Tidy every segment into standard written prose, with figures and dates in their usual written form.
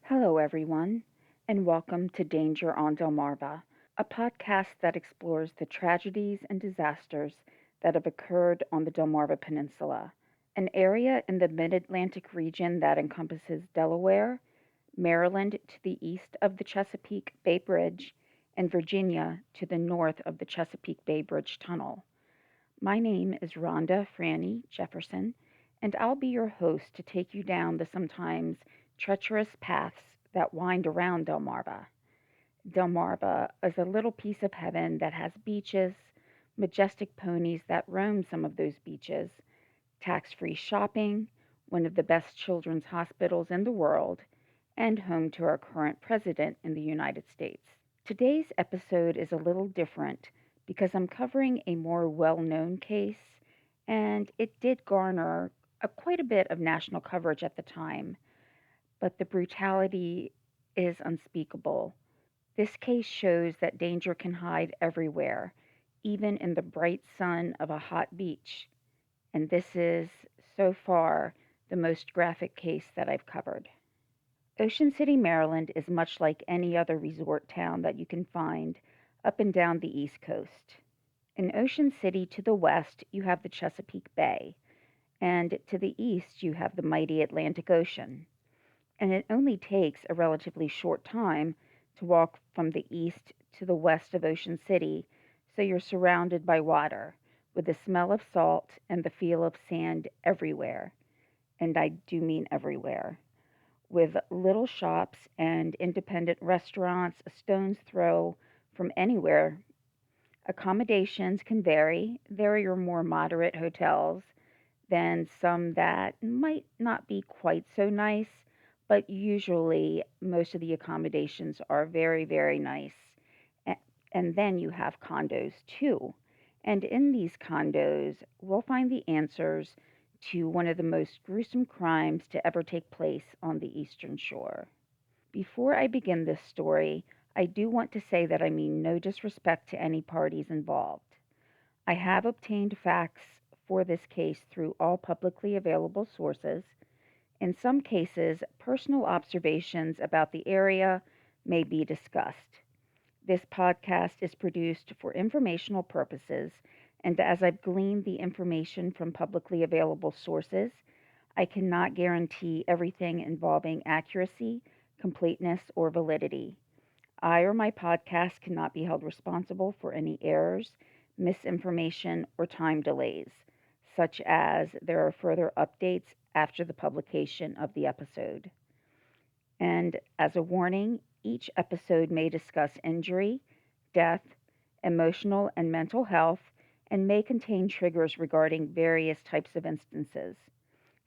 Hello, everyone, and welcome to Danger on Delmarva, a podcast that explores the tragedies and disasters that have occurred on the Delmarva Peninsula, an area in the mid Atlantic region that encompasses Delaware, Maryland to the east of the Chesapeake Bay Bridge, and Virginia to the north of the Chesapeake Bay Bridge Tunnel. My name is Rhonda Franny Jefferson, and I'll be your host to take you down the sometimes treacherous paths that wind around Delmarva. Delmarva is a little piece of heaven that has beaches, majestic ponies that roam some of those beaches, tax free shopping, one of the best children's hospitals in the world, and home to our current president in the United States. Today's episode is a little different because I'm covering a more well known case, and it did garner quite a bit of national coverage at the time, but the brutality is unspeakable. This case shows that danger can hide everywhere, even in the bright sun of a hot beach, and this is, so far, the most graphic case that I've covered. Ocean City, Maryland is much like any other resort town that you can find up and down the East Coast. In Ocean City to the west, you have the Chesapeake Bay, and to the east, you have the mighty Atlantic Ocean. And it only takes a relatively short time to walk from the east to the west of Ocean City, so you're surrounded by water, with the smell of salt and the feel of sand everywhere. And I do mean everywhere, with little shops and independent restaurants a stone's throw from anywhere. Accommodations can vary. There are your more moderate hotels, then some that might not be quite so nice, but usually most of the accommodations are very, very nice. And then you have condos too. And in these condos, we'll find the answers to one of the most gruesome crimes to ever take place on the Eastern Shore. Before I begin this story, I do want to say that I mean no disrespect to any parties involved. I have obtained facts for this case through all publicly available sources. In some cases, personal observations about the area may be discussed. This podcast is produced for informational purposes, and as I've gleaned the information from publicly available sources, I cannot guarantee everything involving accuracy, completeness, or validity. I or my podcast cannot be held responsible for any errors, misinformation, or time delays, such as there are further updates after the publication of the episode. And as a warning, each episode may discuss injury, death, emotional and mental health, and may contain triggers regarding various types of instances.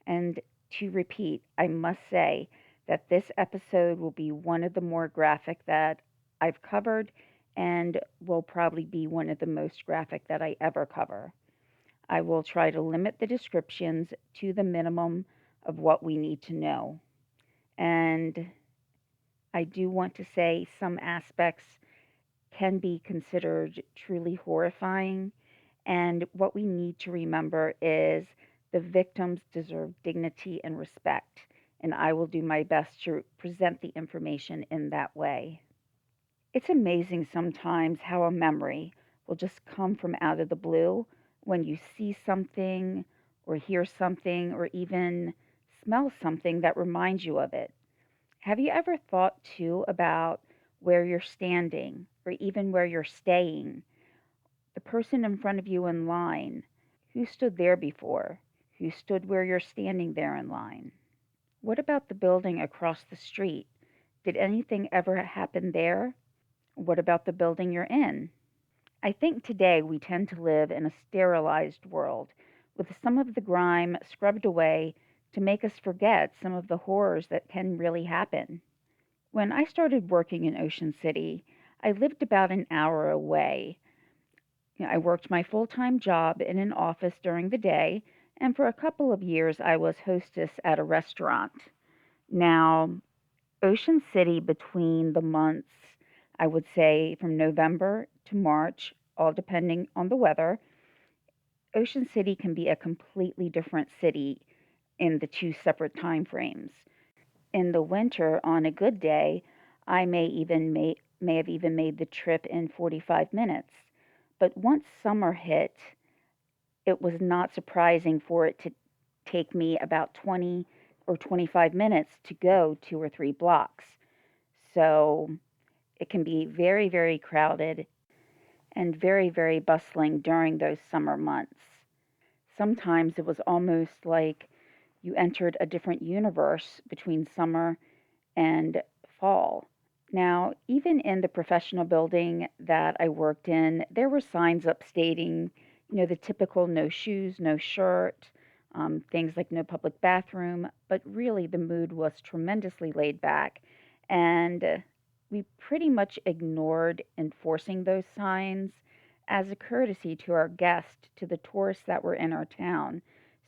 And to repeat, I must say that this episode will be one of the more graphic that I've covered and will probably be one of the most graphic that I ever cover. I will try to limit the descriptions to the minimum of what we need to know. And I do want to say some aspects can be considered truly horrifying. And what we need to remember is the victims deserve dignity and respect. And I will do my best to present the information in that way. It's amazing sometimes how a memory will just come from out of the blue when you see something or hear something or even smell something that reminds you of it. Have you ever thought too about where you're standing or even where you're staying? The person in front of you in line, who stood there before? Who stood where you're standing there in line? What about the building across the street? Did anything ever happen there? What about the building you're in? I think today we tend to live in a sterilized world with some of the grime scrubbed away to make us forget some of the horrors that can really happen. When I started working in Ocean City, I lived about an hour away. I worked my full time job in an office during the day, and for a couple of years I was hostess at a restaurant. Now, Ocean City between the months, I would say from November to March, all depending on the weather, Ocean City can be a completely different city in the two separate time frames. In the winter, on a good day, I may have even made the trip in 45 minutes. But once summer hit, it was not surprising for it to take me about 20 or 25 minutes to go 2 or 3 blocks. So it can be very, very crowded and very, very bustling during those summer months. Sometimes it was almost like you entered a different universe between summer and fall. Now, even in the professional building that I worked in, there were signs up stating, the typical no shoes, no shirt, things like no public bathroom, but really the mood was tremendously laid back. And we pretty much ignored enforcing those signs as a courtesy to our guests, to the tourists that were in our town.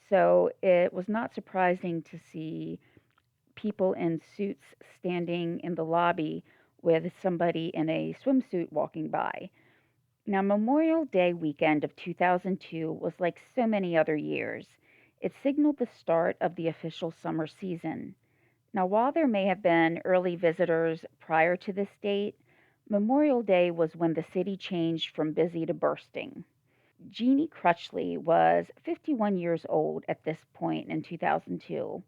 So it was not surprising to see people in suits standing in the lobby with somebody in a swimsuit walking by. Now, Memorial Day weekend of 2002 was like so many other years. It signaled the start of the official summer season. Now, while there may have been early visitors prior to this date, Memorial Day was when the city changed from busy to bursting. Geney Crutchley was 51 years old at this point in 2002.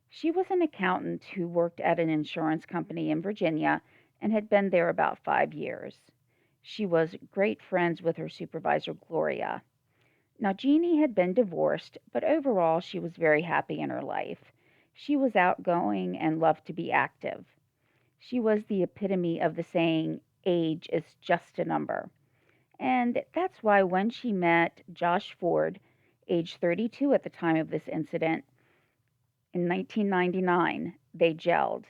She was an accountant who worked at an insurance company in Virginia and had been there about 5 years. She was great friends with her supervisor, Gloria. Now, Jeannie had been divorced, but overall she was very happy in her life. She was outgoing and loved to be active. She was the epitome of the saying, age is just a number. And that's why when she met Josh Ford, age 32 at the time of this incident, in 1999, they gelled.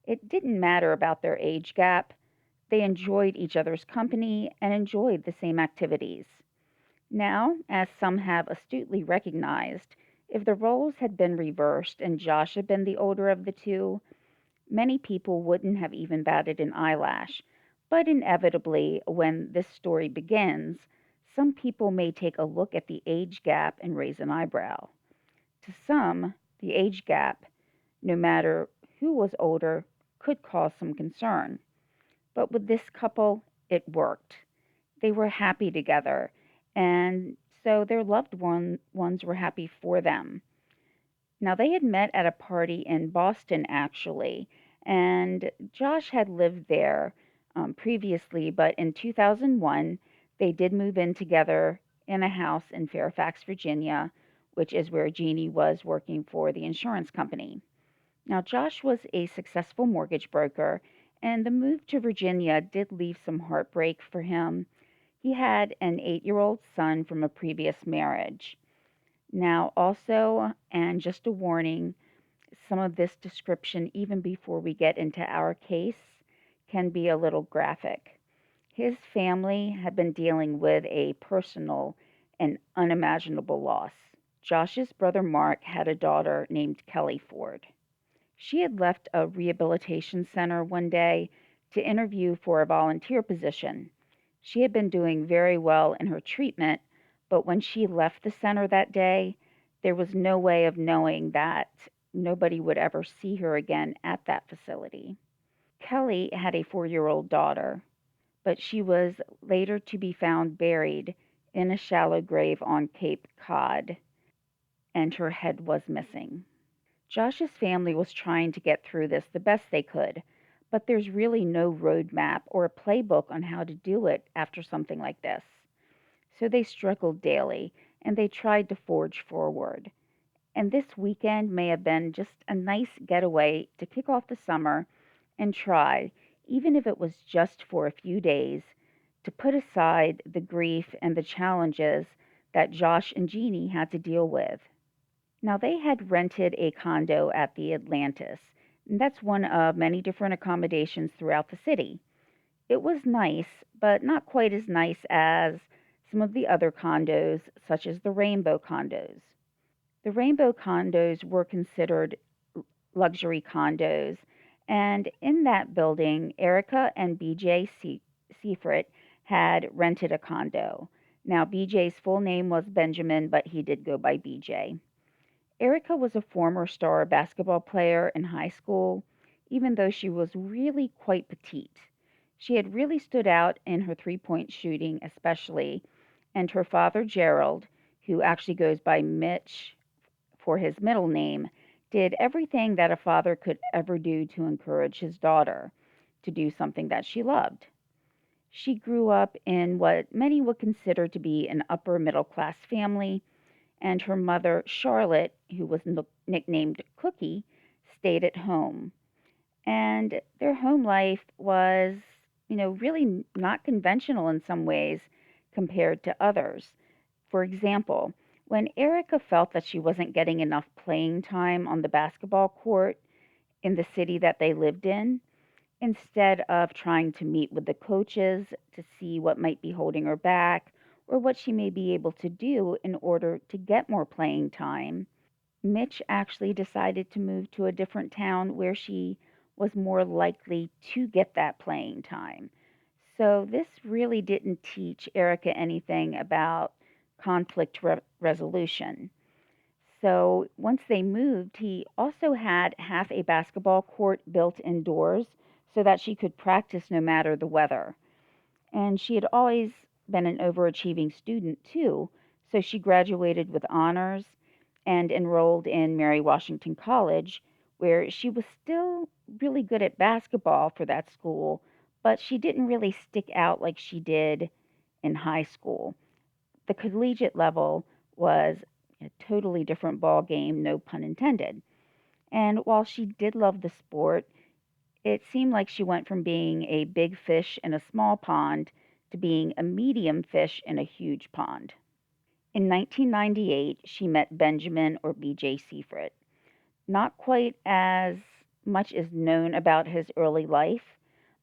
It didn't matter about their age gap. They enjoyed each other's company and enjoyed the same activities. Now, as some have astutely recognized, if the roles had been reversed and Josh had been the older of the two, many people wouldn't have even batted an eyelash. But inevitably, when this story begins, some people may take a look at the age gap and raise an eyebrow. To some, the age gap, no matter who was older, could cause some concern. But with this couple, it worked. They were happy together, and so their ones were happy for them. Now, they had met at a party in Boston, actually, and Josh had lived there previously, but in 2001, they did move in together in a house in Fairfax, Virginia, which is where Jeannie was working for the insurance company. Now, Josh was a successful mortgage broker, and the move to Virginia did leave some heartbreak for him. He had an 8-year-old son from a previous marriage. Now, also, and just a warning, some of this description, even before we get into our case, can be a little graphic. His family had been dealing with a personal and unimaginable loss. Josh's brother Mark had a daughter named Kelly Ford. She had left a rehabilitation center one day to interview for a volunteer position. She had been doing very well in her treatment, but when she left the center that day, there was no way of knowing that nobody would ever see her again at that facility. Kelly had a 4-year-old daughter, but she was later to be found buried in a shallow grave on Cape Cod, and her head was missing. Josh's family was trying to get through this the best they could, but there's really no roadmap or a playbook on how to do it after something like this. So they struggled daily and they tried to forge forward. And this weekend may have been just a nice getaway to kick off the summer and try, even if it was just for a few days, to put aside the grief and the challenges that Josh and Jeannie had to deal with. Now, they had rented a condo at the Atlantis, and that's one of many different accommodations throughout the city. It was nice, but not quite as nice as some of the other condos, such as the Rainbow condos. The Rainbow condos were considered luxury condos, and in that building, Erica and Bj Sifrit had rented a condo. Now, BJ's full name was Benjamin, but he did go by BJ. Erika was a former star basketball player in high school, even though she was really quite petite. She had really stood out in her 3 point shooting, especially, and her father, Gerald, who actually goes by Mitch for his middle name, did everything that a father could ever do to encourage his daughter to do something that she loved. She grew up in what many would consider to be an upper middle class family, and her mother, Charlotte, who was nicknamed Cookie, stayed at home. And their home life was, really not conventional in some ways compared to others. For example, when Erica felt that she wasn't getting enough playing time on the basketball court in the city that they lived in, instead of trying to meet with the coaches to see what might be holding her back or what she may be able to do in order to get more playing time, Mitch actually decided to move to a different town where she was more likely to get that playing time. So this really didn't teach Erica anything about conflict resolution. So once they moved, he also had half a basketball court built indoors so that she could practice no matter the weather. And she had always been an overachieving student, too, so she graduated with honors and enrolled in Mary Washington College, where she was still really good at basketball for that school, but she didn't really stick out like she did in high school. The collegiate level was a totally different ball game, no pun intended. And while she did love the sport, it seemed like she went from being a big fish in a small pond to being a medium fish in a huge pond. In 1998, she met Benjamin or Bj Sifrit. Not quite as much is known about his early life,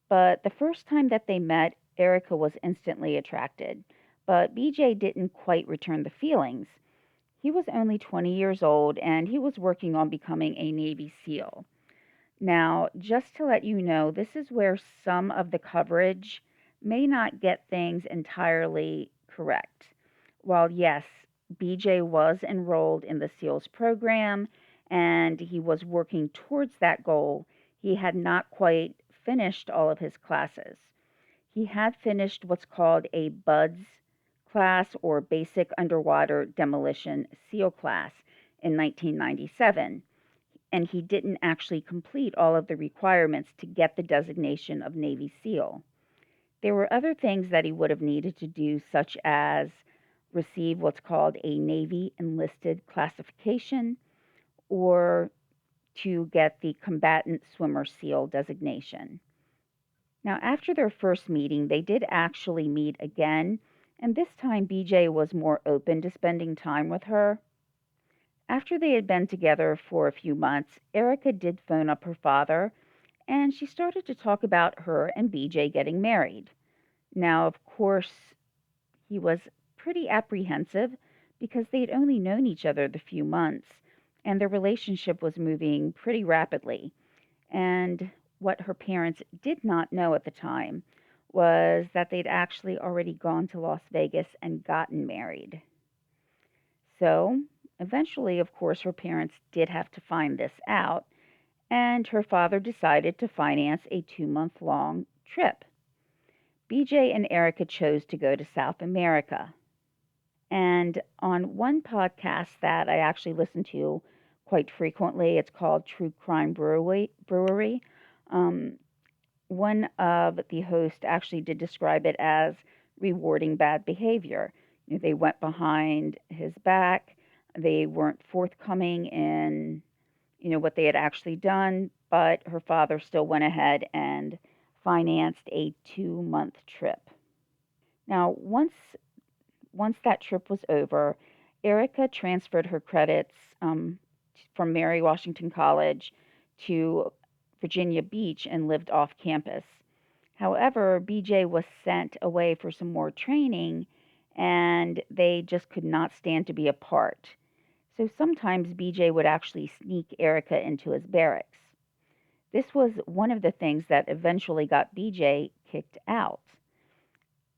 but the first time that they met, Erica was instantly attracted. But BJ didn't quite return the feelings. He was only 20 years old and he was working on becoming a Navy SEAL. Now, just to let you know, this is where some of the coverage may not get things entirely correct. While, yes, BJ was enrolled in the SEALs program and he was working towards that goal, he had not quite finished all of his classes. He had finished what's called a BUDS class or Basic Underwater Demolition SEAL class in 1997, and he didn't actually complete all of the requirements to get the designation of Navy SEAL. There were other things that he would have needed to do, such as receive what's called a Navy enlisted classification or to get the combatant swimmer SEAL designation. Now, after their first meeting, they did actually meet again, and this time BJ was more open to spending time with her. After they had been together for a few months, Erica did phone up her father, and she started to talk about her and BJ getting married. Now, of course, he was pretty apprehensive because they'd only known each other the few months, and their relationship was moving pretty rapidly. And what her parents did not know at the time was that they'd actually already gone to Las Vegas and gotten married. So, eventually, of course, her parents did have to find this out, and her father decided to finance a 2 month long trip. BJ and Erica chose to go to South America. And on one podcast that I actually listen to quite frequently, it's called True Crime Brewery. Um, One of the hosts actually did describe it as rewarding bad behavior. They went behind his back. They weren't forthcoming in, what they had actually done, but her father still went ahead and financed a 2 month trip. Now, once that trip was over, Erica transferred her credits from Mary Washington College to Virginia Beach and lived off campus. However, BJ was sent away for some more training and they just could not stand to be apart. So sometimes BJ would actually sneak Erica into his barracks. This was one of the things that eventually got BJ kicked out.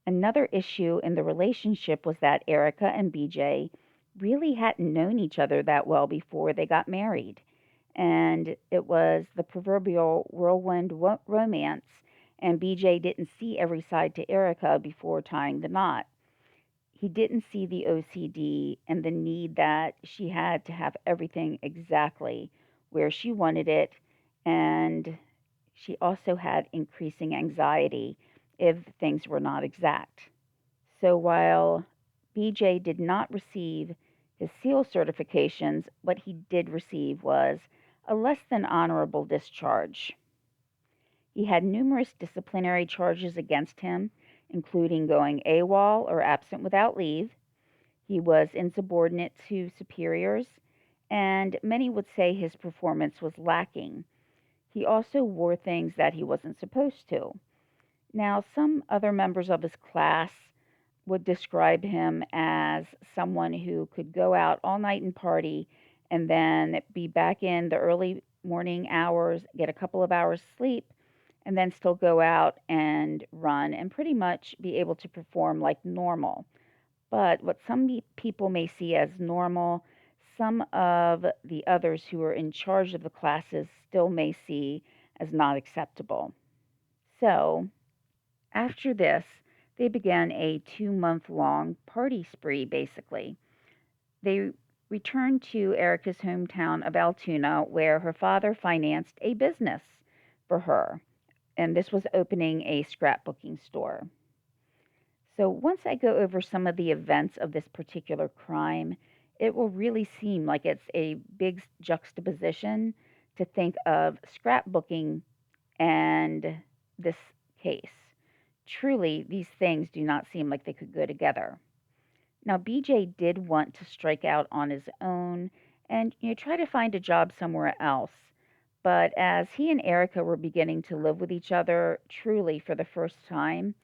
Another issue in the relationship was that Erica and BJ really hadn't known each other that well before they got married. And it was the proverbial whirlwind romance, and BJ didn't see every side to Erica before tying the knot. He didn't see the OCD and the need that she had to have everything exactly where she wanted it, and she also had increasing anxiety if things were not exact. So while BJ did not receive his SEAL certifications, what he did receive was a less than honorable discharge. He had numerous disciplinary charges against him, including going AWOL or absent without leave. He was insubordinate to superiors, and many would say his performance was lacking. He also wore things that he wasn't supposed to. Now, some other members of his class would describe him as someone who could go out all night and party and then be back in the early morning hours, get a couple of hours sleep, and then still go out and run and pretty much be able to perform like normal. But what some people may see as normal, some of the others who are in charge of the classes still may see as not acceptable. So, after this, they began a 2 month long party spree, basically. They returned to Erica's hometown of Altoona, where her father financed a business for her, and this was opening a scrapbooking store. So, once I go over some of the events of this particular crime, it will really seem like it's a big juxtaposition to think of scrapbooking and this case. Truly, these things do not seem like they could go together. Now, BJ did want to strike out on his own and try to find a job somewhere else. But as he and Erica were beginning to live with each other truly for the first time,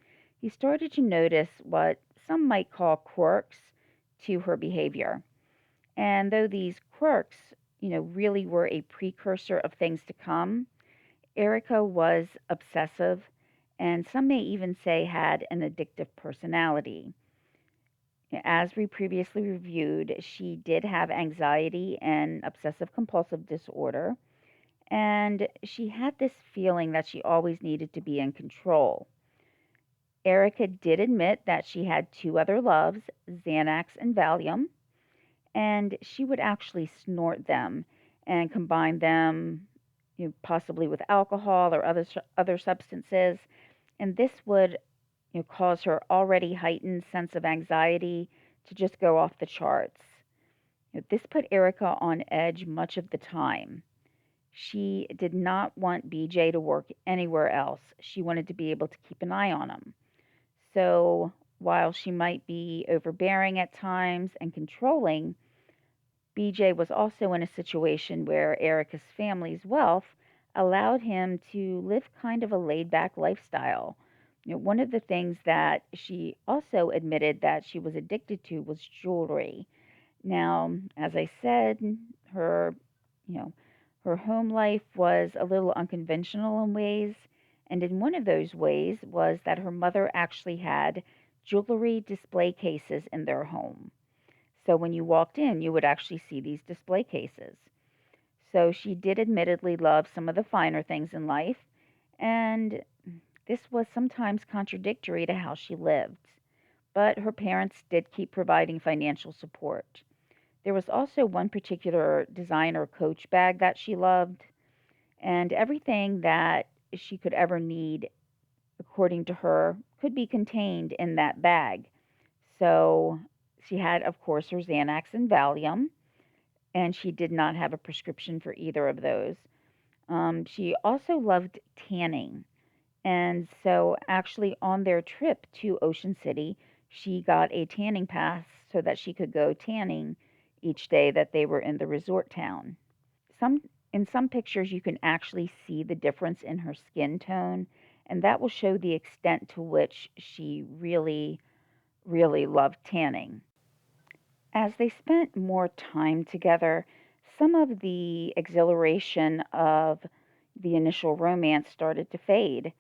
he started to notice what some might call quirks to her behavior. And though these quirks, really were a precursor of things to come, Erica was obsessive, and some may even say had an addictive personality. As we previously reviewed, she did have anxiety and obsessive compulsive disorder, and she had this feeling that she always needed to be in control. Erica did admit that she had two other loves, Xanax and Valium, and she would actually snort them and combine them, possibly with alcohol or other substances, and this would cause her already heightened sense of anxiety to just go off the charts. This put Erica on edge much of the time. She did not want BJ to work anywhere else. She wanted to be able to keep an eye on him. So while she might be overbearing at times and controlling, BJ was also in a situation where Erica's family's wealth allowed him to live kind of a laid back lifestyle. One of the things that she also admitted that she was addicted to was jewelry. Now, as I said, her, you know, her home life was a little unconventional in ways, and in one of those ways was that her mother actually had jewelry display cases in their home. So when you walked in, you would actually see these display cases. So she did admittedly love some of the finer things in life, and this was sometimes contradictory to how she lived. But her parents did keep providing financial support. There was also one particular designer Coach bag that she loved, and everything that she could ever need, according to her, could be contained in that bag. So she had, of course, her Xanax and Valium, and she did not have a prescription for either of those. She also loved tanning. And so, actually, on their trip to Ocean City, she got a tanning pass so that she could go tanning each day that they were in the resort town. Some in some pictures you can actually see the difference in her skin tone, and that will show the extent to which she really, really loved tanning. As they spent more time together, some of the exhilaration of the initial romance started to fade,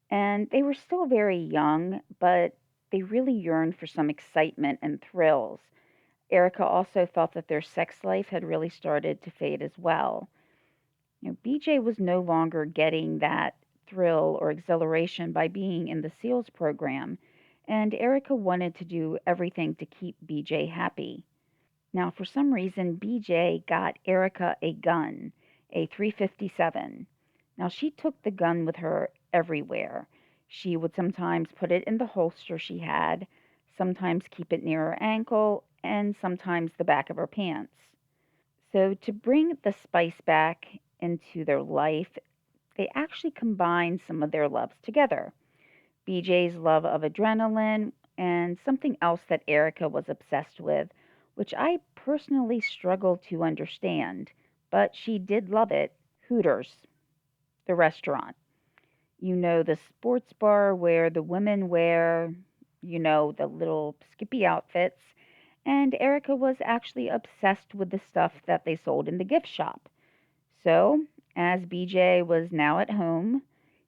and they were still very young, but they really yearned for some excitement and thrills. Erika also felt that their sex life had really started to fade as well. BJ was no longer getting that thrill or exhilaration by being in the SEALs program, and Erika wanted to do everything to keep BJ happy. Now, for some reason, BJ got Erika a gun, a 357. Now, she took the gun with her everywhere. She would sometimes put it in the holster she had, sometimes keep it near her ankle, and sometimes the back of her pants. So, to bring the spice back into their life, they actually combined some of their loves together. BJ's love of adrenaline and something else that Erika was obsessed with, which I personally struggle to understand, but she did love it. Hooters, the restaurant. The sports bar where the women wear, the little skippy outfits. And Erika was actually obsessed with the stuff that they sold in the gift shop. So, as BJ was now at home,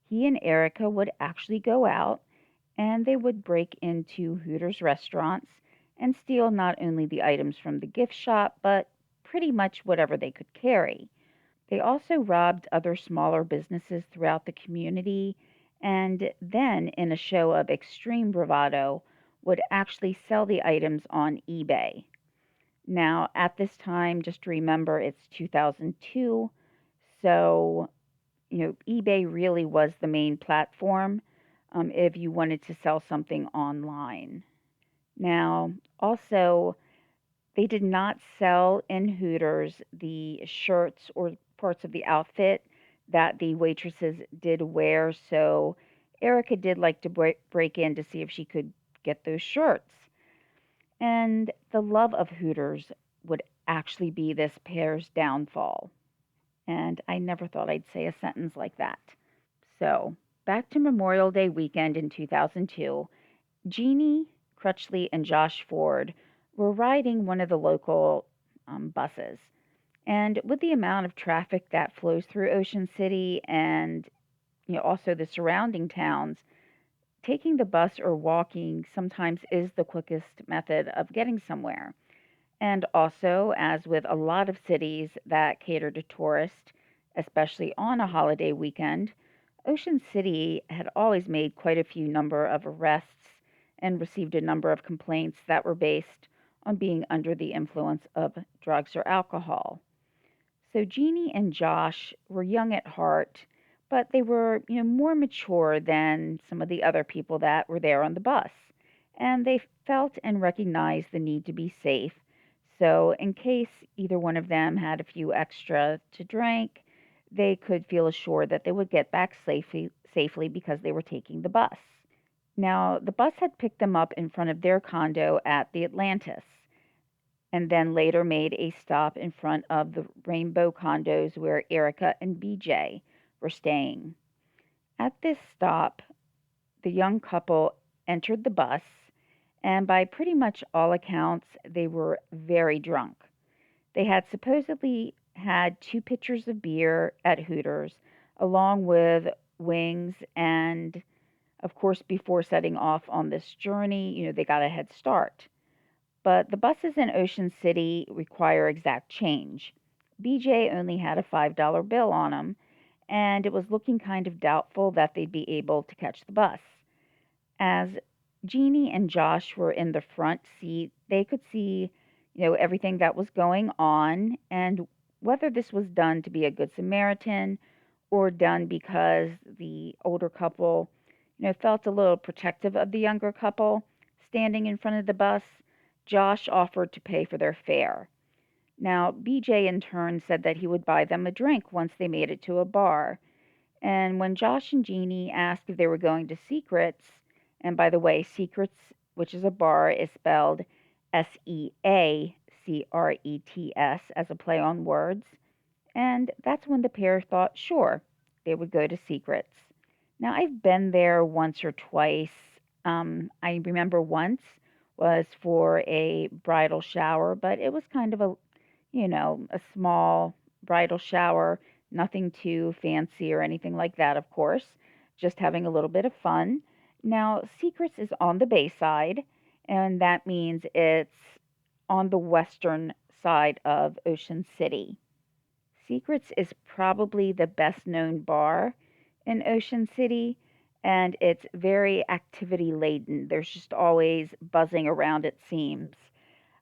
he and Erika would actually go out and they would break into Hooters restaurants and steal not only the items from the gift shop, but pretty much whatever they could carry. They also robbed other smaller businesses throughout the community and then, in a show of extreme bravado, would actually sell the items on eBay. Now, at this time, just remember it's 2002, so eBay really was the main platform if you wanted to sell something online. Now, also, they did not sell in Hooters the shirts or parts of the outfit that the waitresses did wear, so Erica did like to break in to see if she could get those shirts. And the love of Hooters would actually be this pair's downfall. And I never thought I'd say a sentence like that. So, back to Memorial Day weekend in 2002, Geney, Crutchley, and Josh Ford were riding one of the local buses. And with the amount of traffic that flows through Ocean City and also the surrounding towns, taking the bus or walking sometimes is the quickest method of getting somewhere. And also, as with a lot of cities that cater to tourists, especially on a holiday weekend, Ocean City had always made quite a few number of arrests and received a number of complaints that were based on being under the influence of drugs or alcohol. So Jeannie and Josh were young at heart, but they were, more mature than some of the other people that were there on the bus. And they felt and recognized the need to be safe. So, in case either one of them had a few extra to drink, they could feel assured that they would get back safely because they were taking the bus. Now, the bus had picked them up in front of their condo at the Atlantis and then later made a stop in front of the Rainbow condos where Erica and BJ were staying. At this stop, the young couple entered the bus, and by pretty much all accounts, they were very drunk. They had supposedly had 2 pitchers of beer at Hooters, along with wings, and of course, before setting off on this journey, they got a head start. But the buses in Ocean City require exact change. BJ only had a $5 bill on him, and it was looking kind of doubtful that they'd be able to catch the bus. As Jeannie and Josh were in the front seat, they could see, everything that was going on and whether this was done to be a good Samaritan or done because the older couple, felt a little protective of the younger couple standing in front of the bus. Josh offered to pay for their fare. Now, BJ in turn said that he would buy them a drink once they made it to a bar. And when Josh and Jeannie asked if they were going to Secrets, and by the way, Secrets, which is a bar, is spelled Seacrets as a play on words, and that's when the pair thought, sure, they would go to Secrets. Now, I've been there once or twice. I remember once was for a bridal shower, but it was kind of a small bridal shower, nothing too fancy or anything like that, of course, just having a little bit of fun. Now, Secrets is on the Bayside, and that means it's on the western side of Ocean City. Secrets is probably the best known bar in Ocean City, and it's very activity laden. There's just always buzzing around, it seems.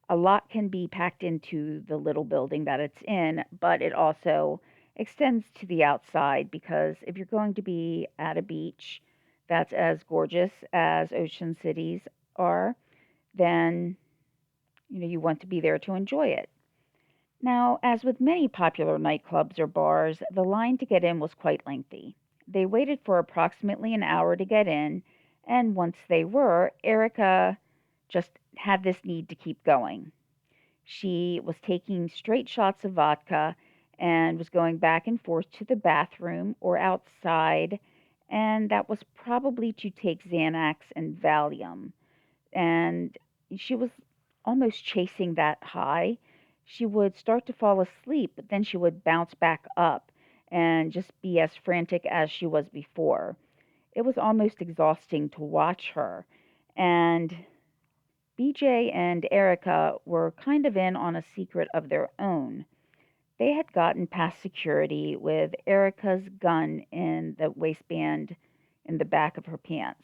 A lot can be packed into the little building that it's in, but it also extends to the outside because if you're going to be at a beach that's as gorgeous as Ocean Cities are, then you want to be there to enjoy it. Now, as with many popular nightclubs or bars, the line to get in was quite lengthy. They waited for approximately an hour to get in, and once they were, Erica just had this need to keep going. She was taking straight shots of vodka and was going back and forth to the bathroom or outside, and that was probably to take Xanax and Valium. And she was almost chasing that high. She would start to fall asleep, but then she would bounce back up and just be as frantic as she was before. It was almost exhausting to watch her. And BJ and Erica were kind of in on a secret of their own. They had gotten past security with Erica's gun in the waistband in the back of her pants.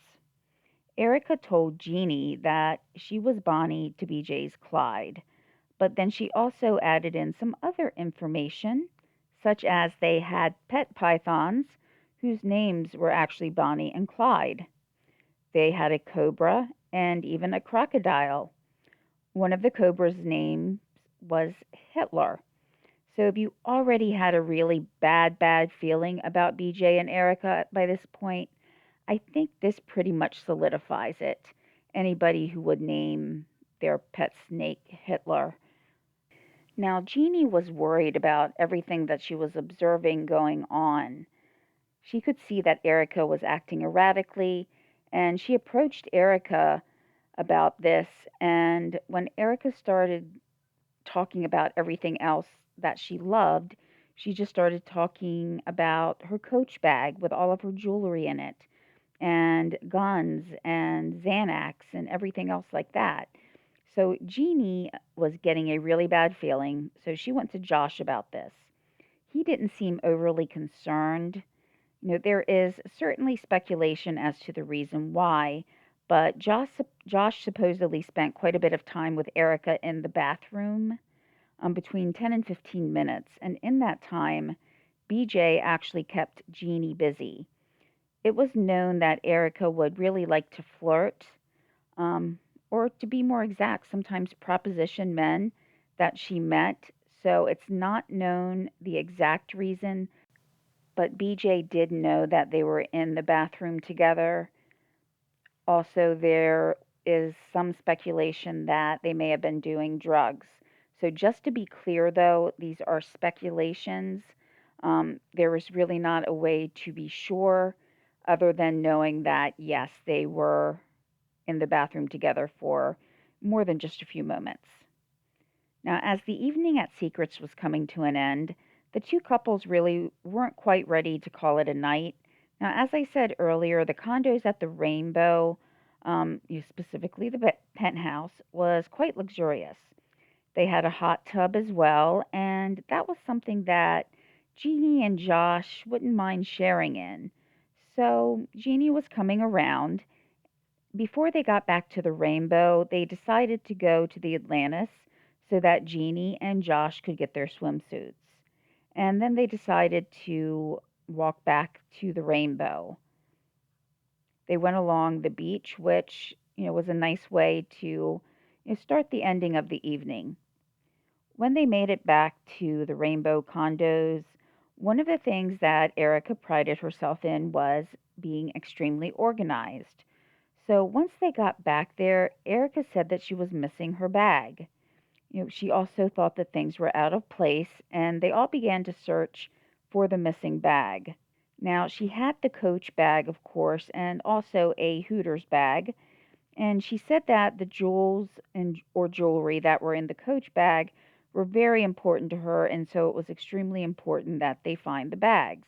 Erica told Geney that she was Bonnie to BJ's Clyde, but then she also added in some other information, such as they had pet pythons whose names were actually Bonnie and Clyde. They had a cobra and even a crocodile. One of the cobra's names was Hitler. So if you already had a really bad feeling about BJ and Erica by this point, I think this pretty much solidifies it. Anybody who would name their pet snake Hitler. Now, Jeannie was worried about everything that she was observing going on. She could see that Erica was acting erratically, and she approached Erica about this. And when Erica started talking about everything else that she loved, she just started talking about her Coach bag with all of her jewelry in it, and guns and Xanax and everything else like that. So Jeannie was getting a really bad feeling, so she went to Josh about this. He didn't seem overly concerned. There is certainly speculation as to the reason why, but Josh supposedly spent quite a bit of time with Erica in the bathroom, between 10 and 15 minutes, and in that time, BJ actually kept Jeannie busy. It was known that Erica would really like to flirt, um, or to be more exact, sometimes proposition men that she met. So it's not known the exact reason, but BJ did know that they were in the bathroom together. Also, there is some speculation that they may have been doing drugs. So, just to be clear, though, these are speculations. There is really not a way to be sure other than knowing that, yes, they were in the bathroom together for more than just a few moments. Now, as the evening at Secrets was coming to an end, the two couples really weren't quite ready to call it a night. Now, as I said earlier, the condos at the Rainbow, specifically the penthouse, was quite luxurious. They had a hot tub as well, and that was something that Jeannie and Josh wouldn't mind sharing in. So Jeannie was coming around. Before they got back to the Rainbow, they decided to go to the Atlantis so that Jeannie and Josh could get their swimsuits. And then they decided to walk back to the Rainbow. They went along the beach, which, was a nice way to start the ending of the evening. When they made it back to the Rainbow condos, one of the things that Erica prided herself in was being extremely organized. So once they got back there, Erica said that she was missing her bag. She also thought that things were out of place, and they all began to search for the missing bag. Now, she had the Coach bag, of course, and also a Hooters bag, and she said that the jewels and or jewelry that were in the Coach bag were very important to her, and so it was extremely important that they find the bags.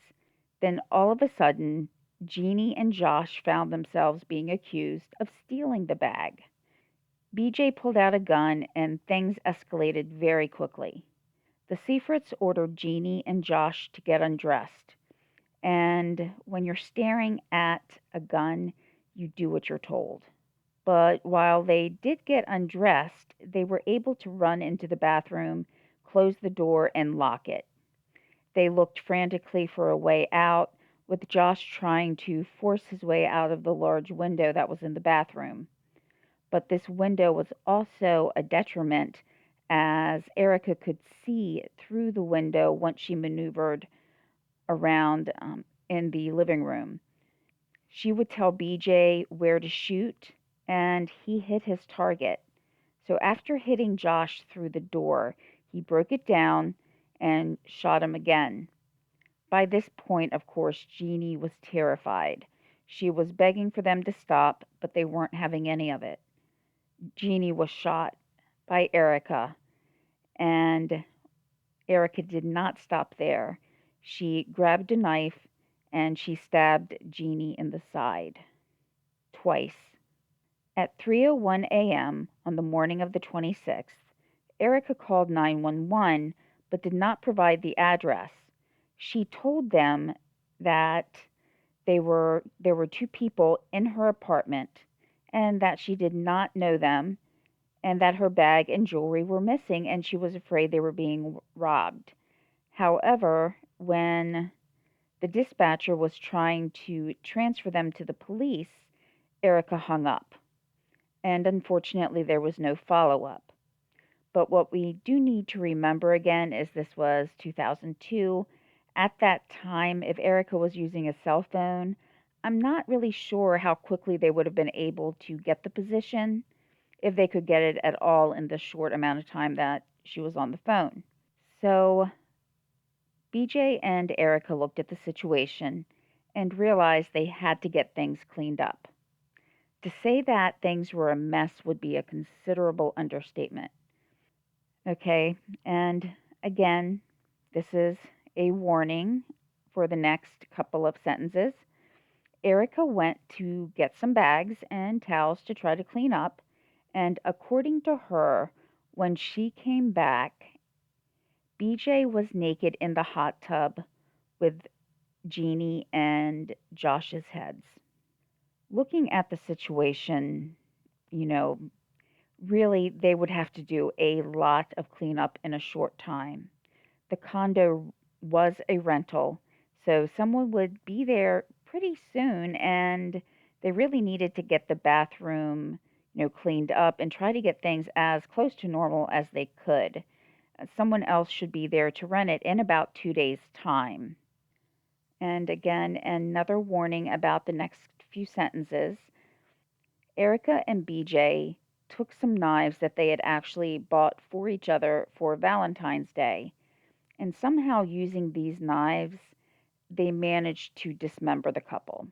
Then all of a sudden, Jeannie and Josh found themselves being accused of stealing the bag. BJ pulled out a gun and things escalated very quickly. The Sifrits ordered Geney and Josh to get undressed. And when you're staring at a gun, you do what you're told. But while they did get undressed, they were able to run into the bathroom, close the door, and lock it. They looked frantically for a way out, with Josh trying to force his way out of the large window that was in the bathroom. But this window was also a detriment, as Erika could see through the window once she maneuvered around in the living room. She would tell BJ where to shoot, and he hit his target. So after hitting Josh through the door, he broke it down and shot him again. By this point, of course, Geney was terrified. She was begging for them to stop, but they weren't having any of it. Geney was shot by Erika, and Erika did not stop there. She grabbed a knife and she stabbed Geney in the side twice. At 3:01 a.m. on the morning of the 26th, Erika called 911 but did not provide the address. She told them that there were two people in her apartment and that she did not know them and that her bag and jewelry were missing and she was afraid they were being robbed. However, when the dispatcher was trying to transfer them to the police, Erika hung up. And unfortunately, there was no follow up. But what we do need to remember again is this was 2002. At that time, if Erika was using a cell phone, I'm not really sure how quickly they would have been able to get the position, if they could get it at all in the short amount of time that she was on the phone. So BJ and Erika looked at the situation and realized they had to get things cleaned up. To say that things were a mess would be a considerable understatement. Okay, and again, this is a warning for the next couple of sentences. Erika went to get some bags and towels to try to clean up, and according to her, when she came back, BJ was naked in the hot tub with Geney and Josh's heads. Looking at the situation, you know, really they would have to do a lot of cleanup in a short time. The condo was a rental, so someone would be there pretty soon and they really needed to get the bathroom, cleaned up and try to get things as close to normal as they could. Someone else should be there to run it in about 2 days' time. And again, another warning about the next few sentences. Erika and BJ took some knives that they had actually bought for each other for Valentine's Day, and somehow using these knives, they managed to dismember the couple.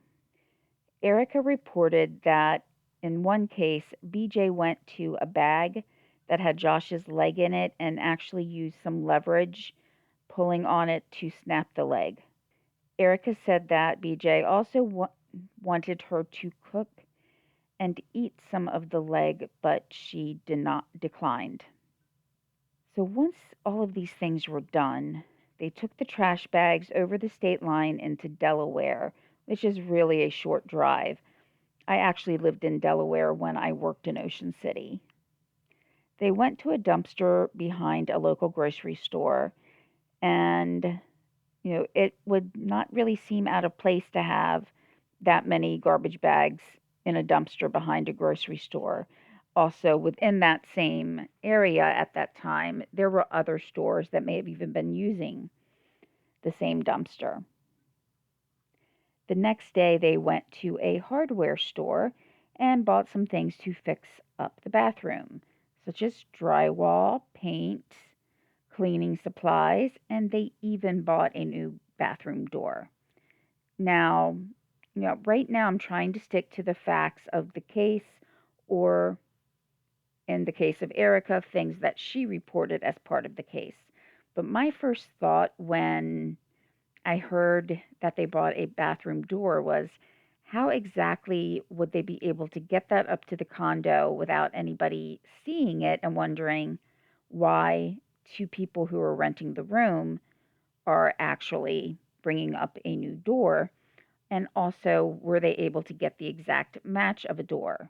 Erika reported that in one case, BJ went to a bag that had Josh's leg in it and actually used some leverage pulling on it to snap the leg. Erika said that BJ also wanted her to cook and eat some of the leg, but she did not declined. So once all of these things were done, they took the trash bags over the state line into Delaware, which is really a short drive. I actually lived in Delaware when I worked in Ocean City. They went to a dumpster behind a local grocery store, and it would not really seem out of place to have that many garbage bags in a dumpster behind a grocery store. Also, within that same area at that time, there were other stores that may have even been using the same dumpster. The next day, they went to a hardware store and bought some things to fix up the bathroom, such as drywall, paint, cleaning supplies, and they even bought a new bathroom door. Now, right now I'm trying to stick to the facts of the case, or in the case of Erika, things that she reported as part of the case. But my first thought when I heard that they bought a bathroom door was, how exactly would they be able to get that up to the condo without anybody seeing it and wondering why two people who are renting the room are actually bringing up a new door? And also, were they able to get the exact match of a door?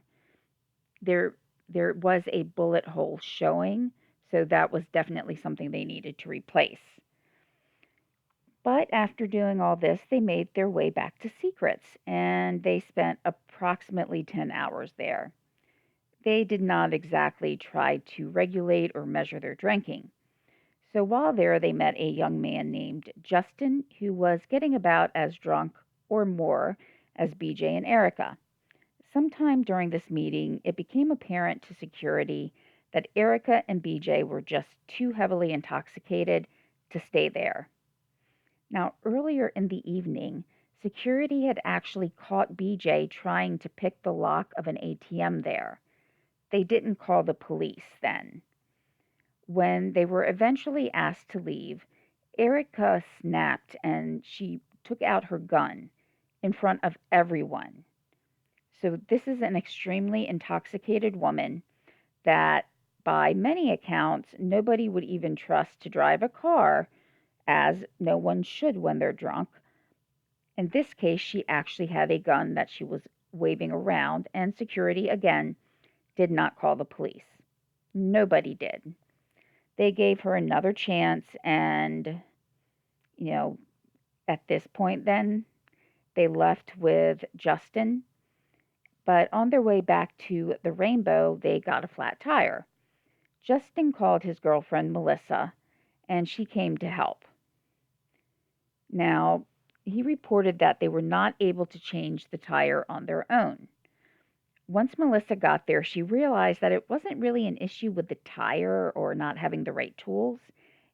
There, there was a bullet hole showing, so that was definitely something they needed to replace. But after doing all this, they made their way back to Secrets, and they spent approximately 10 hours there. They did not exactly try to regulate or measure their drinking. So while there, they met a young man named Justin who was getting about as drunk or more as BJ and Erika. Sometime during this meeting, it became apparent to security that Erika and BJ were just too heavily intoxicated to stay there. Now, earlier in the evening, security had actually caught BJ trying to pick the lock of an ATM there. They didn't call the police then. When they were eventually asked to leave, Erika snapped and she took out her gun in front of everyone. So, this is an extremely intoxicated woman that, by many accounts, nobody would even trust to drive a car, as no one should when they're drunk. In this case, she actually had a gun that she was waving around, and security again did not call the police. Nobody did. They gave her another chance, and, you know, at this point, then they left with Justin. But on their way back to the Rainbow, they got a flat tire. Justin called his girlfriend Melissa, and she came to help. Now, he reported that they were not able to change the tire on their own. Once Melissa got there, she realized that it wasn't really an issue with the tire or not having the right tools.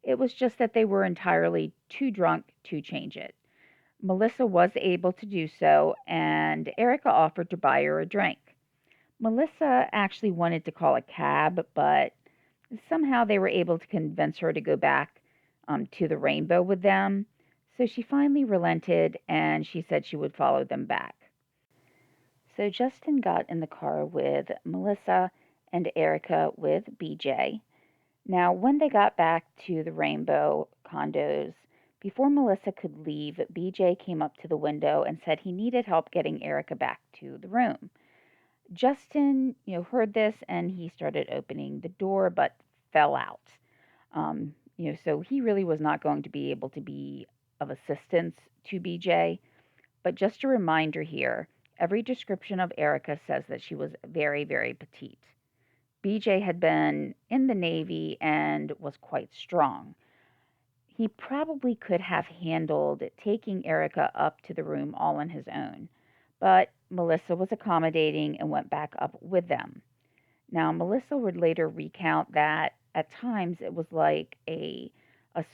It was just that they were entirely too drunk to change it. Melissa was able to do so, and Erika offered to buy her a drink. Melissa actually wanted to call a cab, but somehow they were able to convince her to go back to the Rainbow with them. So she finally relented and she said she would follow them back. So Justin got in the car with Melissa and Erika with BJ. Now, when they got back to the Rainbow condos, before Melissa could leave, BJ came up to the window and said he needed help getting Erika back to the room. Justin, heard this and he started opening the door, but fell out. So he really was not going to be able to be of assistance to BJ. But just a reminder here, every description of Erika says that she was very, very petite. BJ had been in the Navy and was quite strong. He probably could have handled taking Erika up to the room all on his own, but Melissa was accommodating and went back up with them. Now, Melissa would later recount that at times it was like a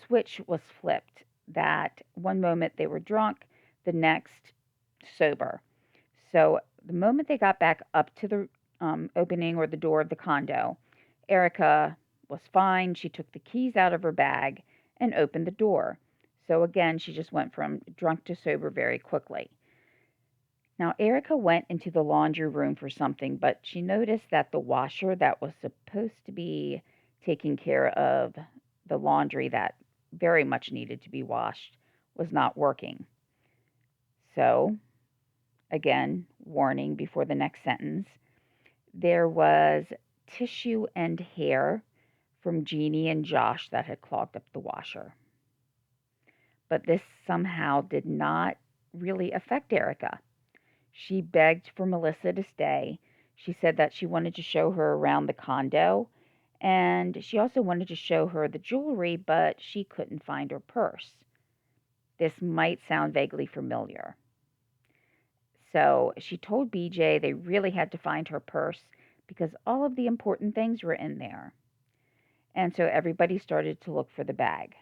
switch was flipped, that one moment they were drunk, the next sober. So the moment they got back up to the opening or the door of the condo, Erika was fine. She took the keys out of her bag and opened the door. So again, she just went from drunk to sober very quickly. Now, Erika went into the laundry room for something, but she noticed that the washer that was supposed to be taking care of the laundry that very much needed to be washed was not working. So, again, warning before the next sentence, there was tissue and hair from Geney and Josh that had clogged up the washer. But this somehow did not really affect Erika. She begged for Melissa to stay. She said that she wanted to show her around the condo, and she also wanted to show her the jewelry, but she couldn't find her purse. This might sound vaguely familiar. So she told BJ they really had to find her purse because all of the important things were in there. And so everybody started to look for the bag.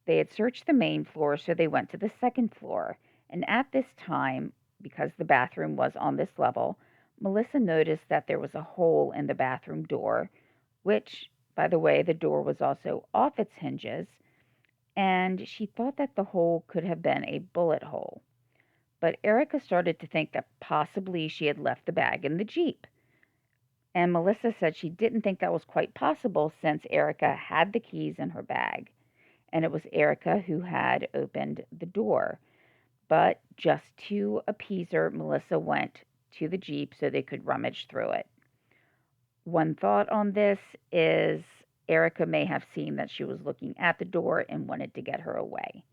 They had searched the main floor, so they went to the second floor. And at this time, because the bathroom was on this level, Melissa noticed that there was a hole in the bathroom door, which, by the way, the door was also off its hinges, and she thought that the hole could have been a bullet hole. but Erika started to think that possibly she had left the bag in the Jeep. And Melissa said she didn't think that was quite possible since Erika had the keys in her bag, and it was Erika who had opened the door. But just to appease her, Melissa went to the Jeep so they could rummage through it. One thought on this is Erika may have seen that she was looking at the door and wanted to get her away.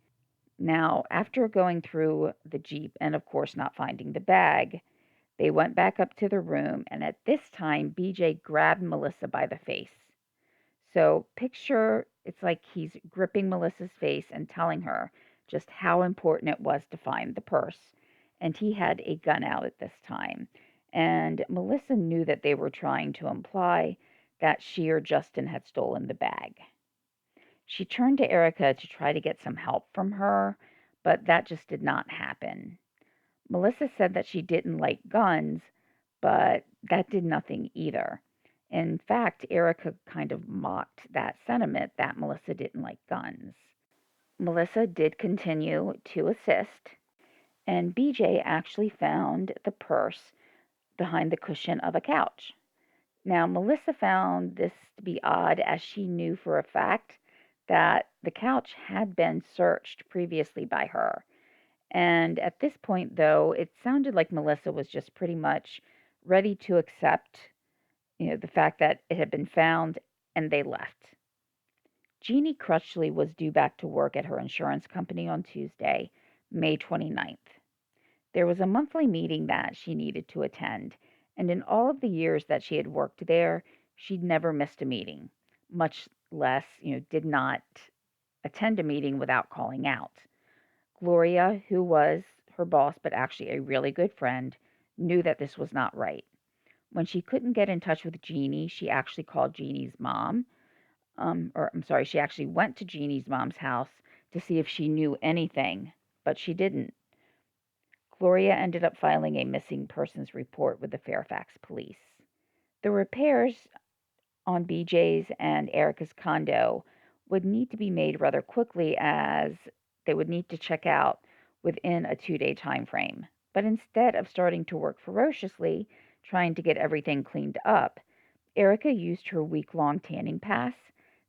Now, after going through the Jeep and, of course, not finding the bag, they went back up to the room, and at this time, BJ grabbed Melissa by the face. So picture it's like he's gripping Melissa's face and telling her just how important it was to find the purse. And he had a gun out at this time. And Melissa knew that they were trying to imply that she or Justin had stolen the bag. She turned to Erika to try to get some help from her, but that just did not happen. Melissa said that she didn't like guns, but that did nothing either. In fact, Erika kind of mocked that sentiment that Melissa didn't like guns. Melissa did continue to assist, and BJ actually found the purse behind the cushion of a couch. Now, Melissa found this to be odd as she knew for a fact that the couch had been searched previously by her. And at this point, though, it sounded like Melissa was just pretty much ready to accept, the fact that it had been found, and they left. Geney Crutchley was due back to work at her insurance company on Tuesday, May 29th. There was a monthly meeting that she needed to attend, and in all of the years that she had worked there, she'd never missed a meeting, much less, did not attend a meeting without calling out. Gloria, who was her boss but actually a really good friend, knew that this was not right. When she couldn't get in touch with Geney, she actually called Geney's mom. She actually went to Geney's mom's house to see if she knew anything, but she didn't. Gloria ended up filing a missing persons report with the Fairfax police. The repairs on BJ's and Erika's condo would need to be made rather quickly as they would need to check out within a 2-day time frame. But instead of starting to work ferociously, trying to get everything cleaned up, Erika used her week-long tanning pass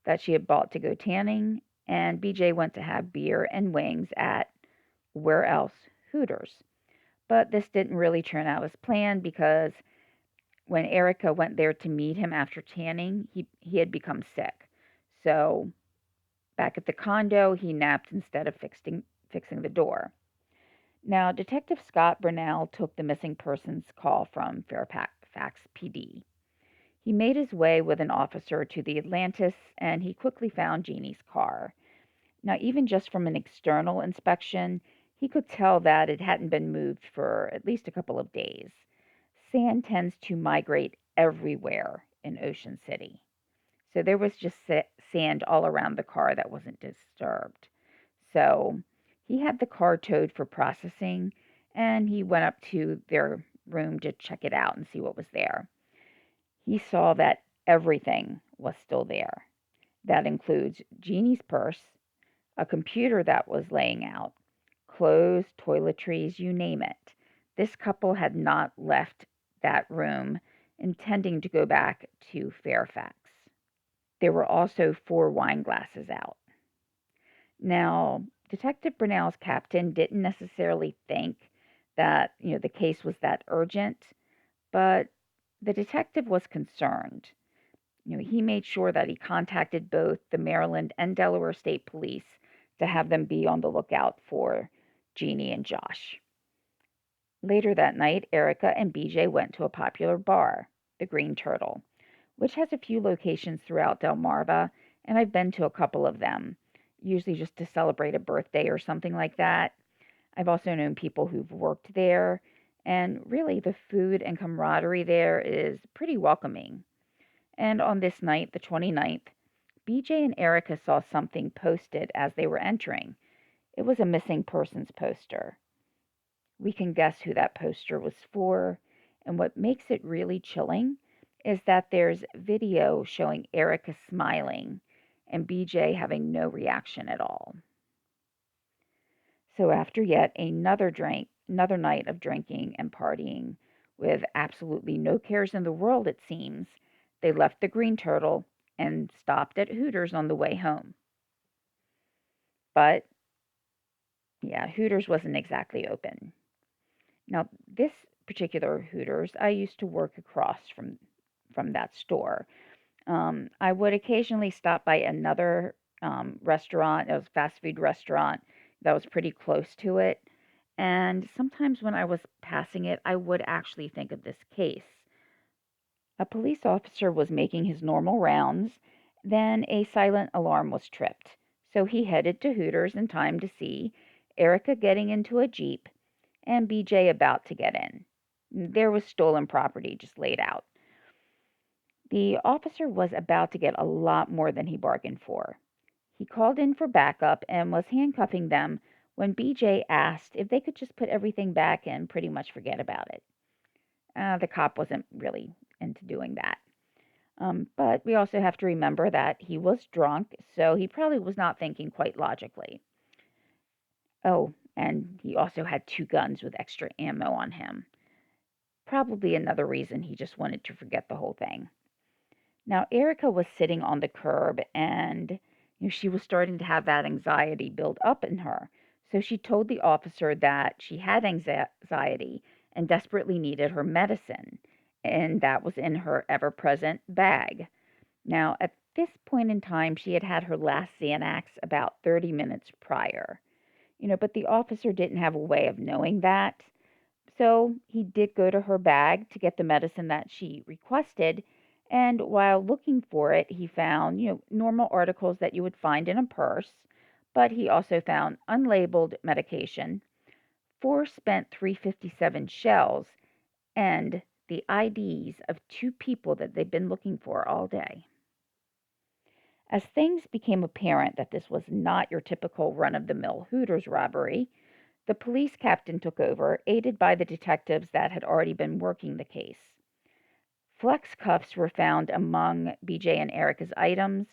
that she had bought to go tanning, and BJ went to have beer and wings at, where else? Hooters. But this didn't really turn out as planned because when Erika went there to meet him after tanning, he had become sick. So back at the condo, he napped instead of fixing the door. Now, Detective Scott Brunell took the missing persons call from Fairfax PD. He made his way with an officer to the Atlantis, and he quickly found Jeannie's car. Now, even just from an external inspection, he could tell that it hadn't been moved for at least a couple of days. Sand tends to migrate everywhere in Ocean City. So there was just sand all around the car that wasn't disturbed. So he had the car towed for processing, and he went up to their room to check it out and see what was there. He saw that everything was still there. That includes Jeannie's purse, a computer that was laying out, clothes, toiletries, you name it. This couple had not left that room intending to go back to Fairfax. There were also 4 wine glasses out. Now, Detective Brunell's captain didn't necessarily think that, the case was that urgent, but the detective was concerned. He made sure that he contacted both the Maryland and Delaware State Police to have them be on the lookout for Geney and Josh. Later that night, Erika and BJ went to a popular bar, the Green Turtle, which has a few locations throughout Delmarva, and I've been to a couple of them, usually just to celebrate a birthday or something like that. I've also known people who've worked there, and really the food and camaraderie there is pretty welcoming. And on this night, the 29th, BJ and Erika saw something posted as they were entering. It was a missing persons poster. We can guess who that poster was for, and what makes it really chilling is that there's video showing Erika smiling and BJ having no reaction at all. So after yet another drink, Another night of drinking and partying with absolutely no cares in the world, it seems. They left the Green Turtle and stopped at Hooters on the way home. But yeah, Hooters wasn't exactly open. Now, this particular Hooters, I used to work across from that store. I would occasionally stop by another restaurant. It was a fast food restaurant that was pretty close to it. And sometimes when I was passing it, I would actually think of this case. A police officer was making his normal rounds. Then a silent alarm was tripped. So he headed to Hooters in time to see Erika getting into a Jeep and BJ about to get in. There was stolen property just laid out. The officer was about to get a lot more than he bargained for. He called in for backup and was handcuffing them when BJ asked if they could just put everything back and pretty much forget about it. The cop wasn't really into doing that. But we also have to remember that he was drunk, so he probably was not thinking quite logically. Oh, and he also had two guns with extra ammo on him. Probably another reason he just wanted to forget the whole thing. Now, Erica was sitting on the curb and she was starting to have that anxiety build up in her. So she told the officer that she had anxiety and desperately needed her medicine, and that was in her ever present bag. Now, at this point in time, she had had her last Xanax about 30 minutes prior. But the officer didn't have a way of knowing that. So he did go to her bag to get the medicine that she requested. And while looking for it, he found, normal articles that you would find in a purse. But he also found unlabeled medication, four spent 357 shells, and the IDs of two people that they'd been looking for all day. As things became apparent that this was not your typical run of the mill Hooters robbery, the police captain took over, aided by the detectives that had already been working the case. Flex cuffs were found among BJ and Erica's items,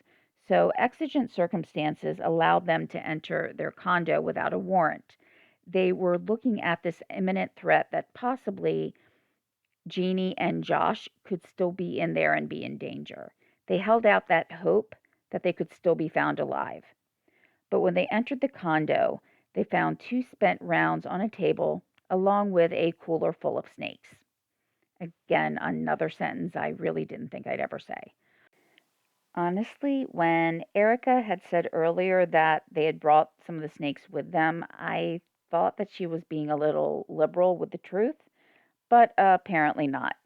so exigent circumstances allowed them to enter their condo without a warrant. They were looking at this imminent threat that possibly Geney and Josh could still be in there and be in danger. They held out that hope that they could still be found alive. But when they entered the condo, they found two spent rounds on a table, along with a cooler full of snakes. Again, another sentence I really didn't think I'd ever say. Honestly, when Erica had said earlier that they had brought some of the snakes with them, I thought that she was being a little liberal with the truth, but apparently not.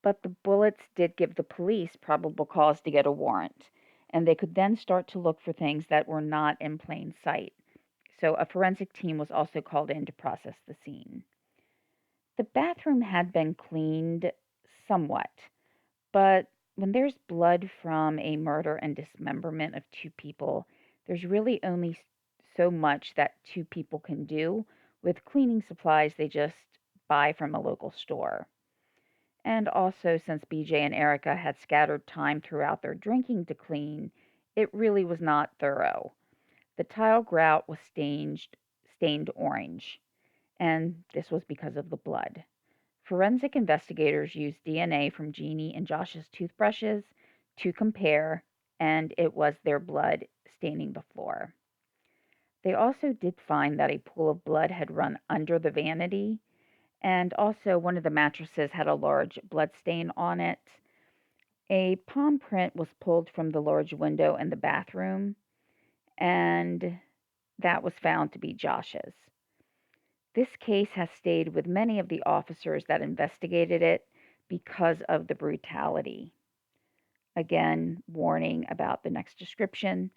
But the bullets did give the police probable cause to get a warrant, and they could then start to look for things that were not in plain sight. So a forensic team was also called in to process the scene. The bathroom had been cleaned somewhat, but when there's blood from a murder and dismemberment of two people, there's really only so much that two people can do with cleaning supplies they just buy from a local store. And also, since BJ and Erica had scattered time throughout their drinking to clean, it really was not thorough. The tile grout was stained orange, and this was because of the blood. Forensic investigators used DNA from Geney and Josh's toothbrushes to compare, and it was their blood staining the floor. They also did find that a pool of blood had run under the vanity, and also one of the mattresses had a large blood stain on it. A palm print was pulled from the large window in the bathroom, and that was found to be Josh's. This case has stayed with many of the officers that investigated it because of the brutality. Again, warning about the next description.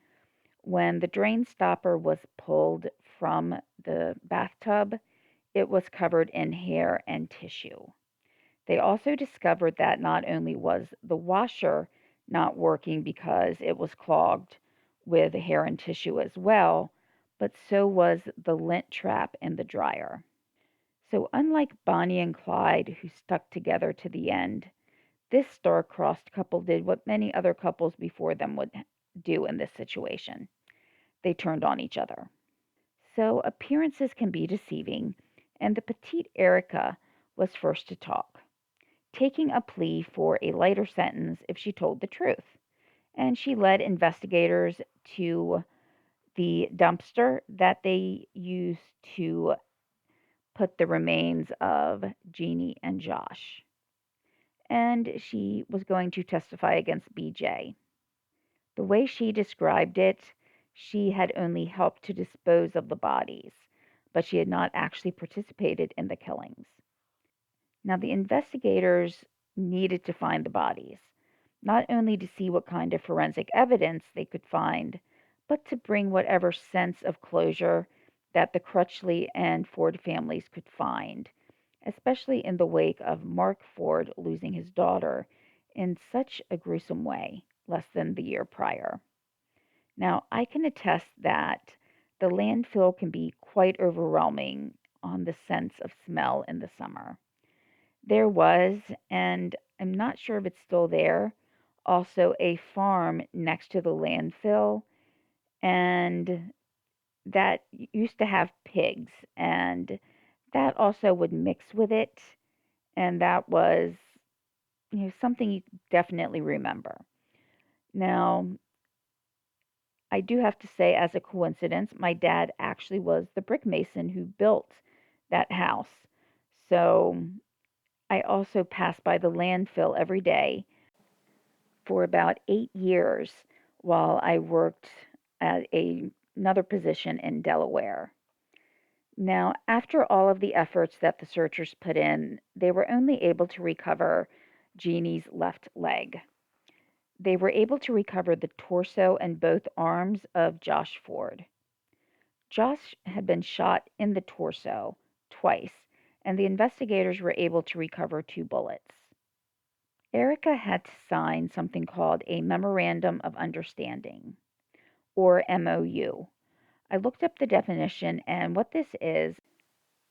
When the drain stopper was pulled from the bathtub, it was covered in hair and tissue. They also discovered that not only was the washer not working because it was clogged with hair and tissue as well, but so was the lint trap in the dryer. So, unlike Bonnie and Clyde, who stuck together to the end, this star-crossed couple did what many other couples before them would do in this situation. They turned on each other. So, appearances can be deceiving. and the petite Erika was first to talk, taking a plea for a lighter sentence if she told the truth. And she led investigators to the dumpster that they used to put the remains of Geney and Josh. And she was going to testify against BJ. The way she described it, she had only helped to dispose of the bodies, but she had not actually participated in the killings. Now, the investigators needed to find the bodies, not only to see what kind of forensic evidence they could find, but to bring whatever sense of closure that the Crutchley and Ford families could find, especially in the wake of Mark Ford losing his daughter in such a gruesome way less than the year prior. Now, I can attest that the landfill can be quite overwhelming on the sense of smell in the summer. There was, and I'm not sure if it's still there, also a farm next to the landfill, and that used to have pigs, and that also would mix with it, and that was, something you definitely remember. Now, I do have to say, as a coincidence, my dad actually was the brick mason who built that house. So I also passed by the landfill every day for about 8 years while I worked at another position in Delaware. Now, after all of the efforts that the searchers put in, they were only able to recover Jeannie's left leg. They were able to recover the torso and both arms of Josh Ford. Josh had been shot in the torso twice, and the investigators were able to recover 2 bullets. Erika had to sign something called a Memorandum of Understanding, or MOU. I looked up the definition, and what this is,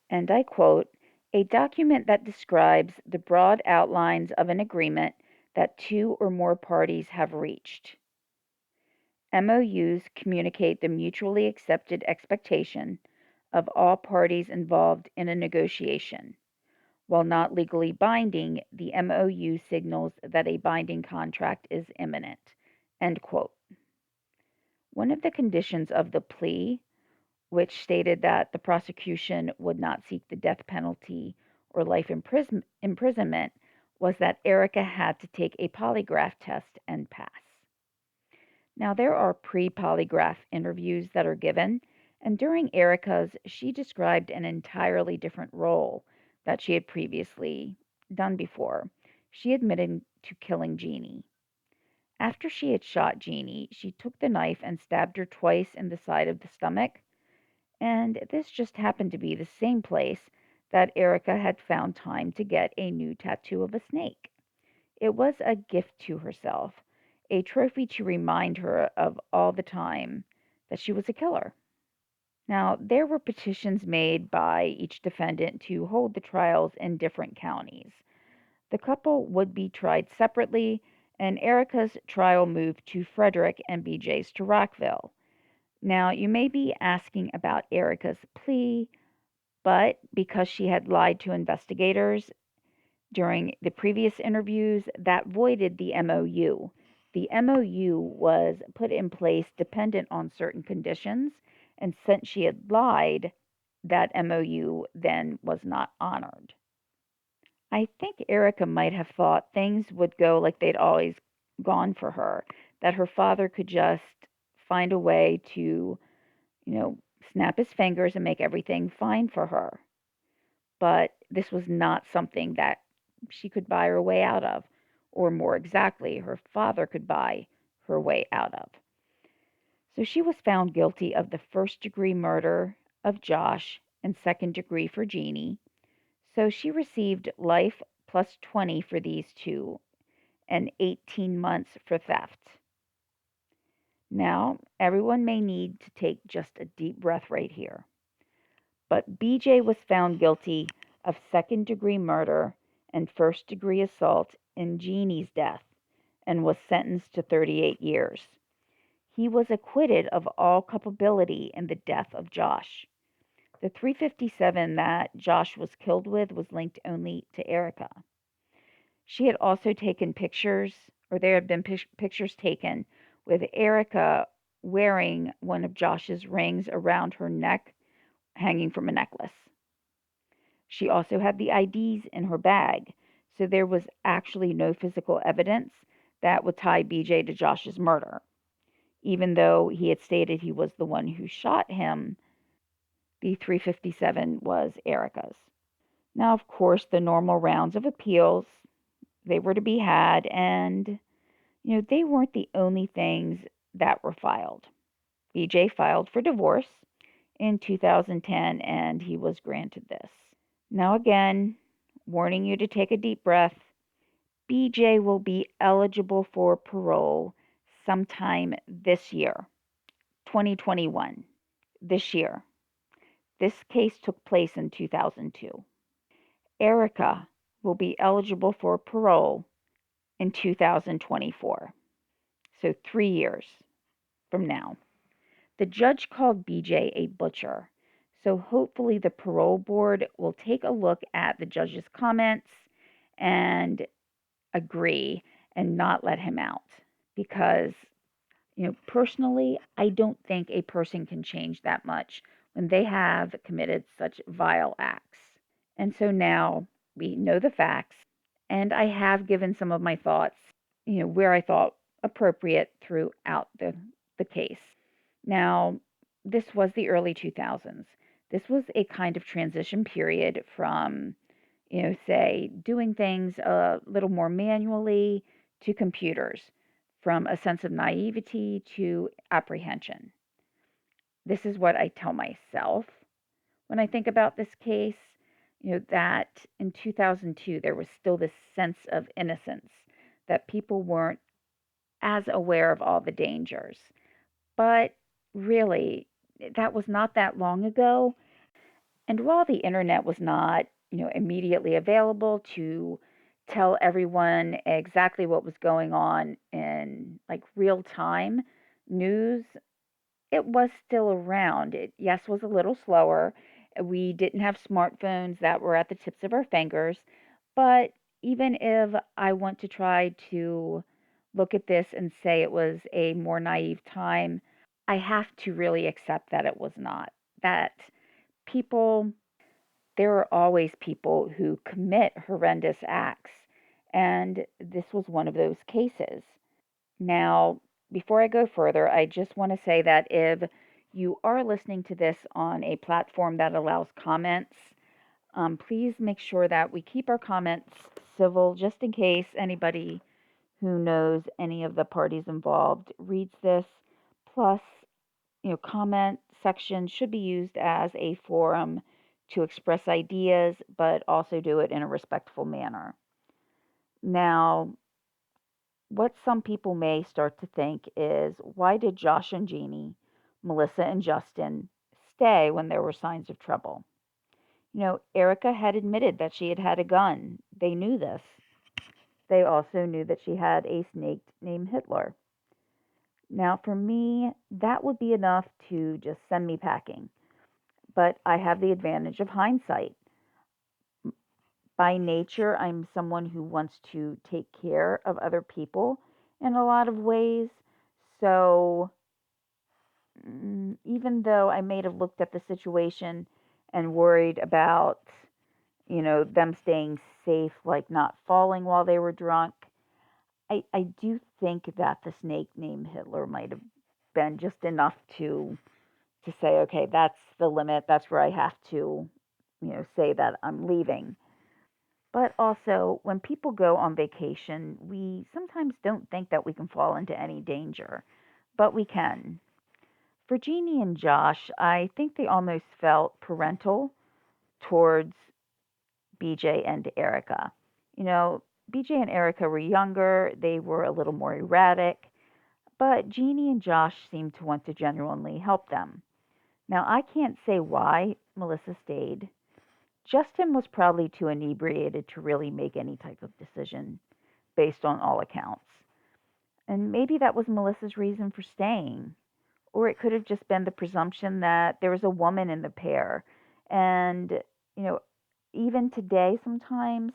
and I quote, a document that describes the broad outlines of an agreement that 2 or more parties have reached. MOUs communicate the mutually accepted expectation of all parties involved in a negotiation. While not legally binding, the MOU signals that a binding contract is imminent. End quote. One of the conditions of the plea, which stated that the prosecution would not seek the death penalty or life imprisonment, was that Erika had to take a polygraph test and pass. Now, there are pre-polygraph interviews that are given, and during Erika's, she described an entirely different role that she had previously done before. She admitted to killing Geney. After she had shot Geney, she took the knife and stabbed her twice in the side of the stomach, and this just happened to be the same place that Erika had found time to get a new tattoo of a snake. It was a gift to herself, a trophy to remind her of all the time that she was a killer. Now, there were petitions made by each defendant to hold the trials in different counties. The couple would be tried separately, and Erika's trial moved to Frederick and BJ's to Rockville. Now, you may be asking about Erika's plea, but because she had lied to investigators during the previous interviews, that voided the MOU. The MOU was put in place dependent on certain conditions, and since she had lied, that MOU then was not honored. I think Erika might have thought things would go like they'd always gone for her, that her father could just find a way to, snap his fingers and make everything fine for her. But this was not something that she could buy her way out of, or more exactly, her father could buy her way out of. So she was found guilty of the first-degree murder of Josh and second degree for Geney. So she received life plus 20 for these two and 18 months for theft. Now, everyone may need to take just a deep breath right here. But BJ was found guilty of second degree murder and first degree assault in Geney's death and was sentenced to 38 years. He was acquitted of all culpability in the death of Josh. The 357 that Josh was killed with was linked only to Erika. She had also taken pictures, or there had been pictures taken with Erika wearing one of Josh's rings around her neck, hanging from a necklace. She also had the IDs in her bag, so there was actually no physical evidence that would tie BJ to Josh's murder. Even though he had stated he was the one who shot him, the 357 was Erika's. Now, of course, the normal rounds of appeals, they were to be had, and they weren't the only things that were filed. BJ filed for divorce in 2010, and he was granted this. Now, again, warning you to take a deep breath. BJ will be eligible for parole sometime this year, 2021. This year. This case took place in 2002. Erika will be eligible for parole in 2024. So 3 years from now. The judge called BJ a butcher. So hopefully the parole board will take a look at the judge's comments and agree and not let him out. Because, personally, I don't think a person can change that much when they have committed such vile acts. And so now we know the facts, and I have given some of my thoughts, where I thought appropriate throughout the case. Now, this was the early 2000s. This was a kind of transition period from, say, doing things a little more manually to computers, from a sense of naivety to apprehension. This is what I tell myself when I think about this case, that in 2002 there was still this sense of innocence, that people weren't as aware of all the dangers. But really, that was not that long ago. And while the internet was not, immediately available to tell everyone exactly what was going on in like real time news, it was still around. It, yes, was a little slower. We didn't have smartphones that were at the tips of our fingers. But even if I want to try to look at this and say it was a more naive time, I have to really accept that it was not. That people, there are always people who commit horrendous acts. And this was one of those cases. Now, before I go further, I just want to say that if you are listening to this on a platform that allows comments, please make sure that we keep our comments civil just in case anybody who knows any of the parties involved reads this. Plus, comment section should be used as a forum to express ideas, but also do it in a respectful manner. Now, what some people may start to think is, why did Josh and Geney, Melissa and Justin stay when there were signs of trouble? Erika had admitted that she had had a gun. They knew this. They also knew that she had a snake named Hitler. Now, for me, that would be enough to just send me packing. But I have the advantage of hindsight. By nature, I'm someone who wants to take care of other people in a lot of ways. So, even though I may have looked at the situation and worried about, them staying safe, like not falling while they were drunk, I do think that the snake named Hitler might have been just enough to say, okay, that's the limit. That's where I have to, say that I'm leaving. But also, when people go on vacation, we sometimes don't think that we can fall into any danger, but we can. For Geney and Josh, I think they almost felt parental towards BJ and Erika. BJ and Erika were younger, they were a little more erratic, but Geney and Josh seemed to want to genuinely help them. Now, I can't say why Melissa stayed. Justin was probably too inebriated to really make any type of decision, based on all accounts. And maybe that was Melissa's reason for staying. Or it could have just been the presumption that there was a woman in the pair, And, you know, even today, sometimes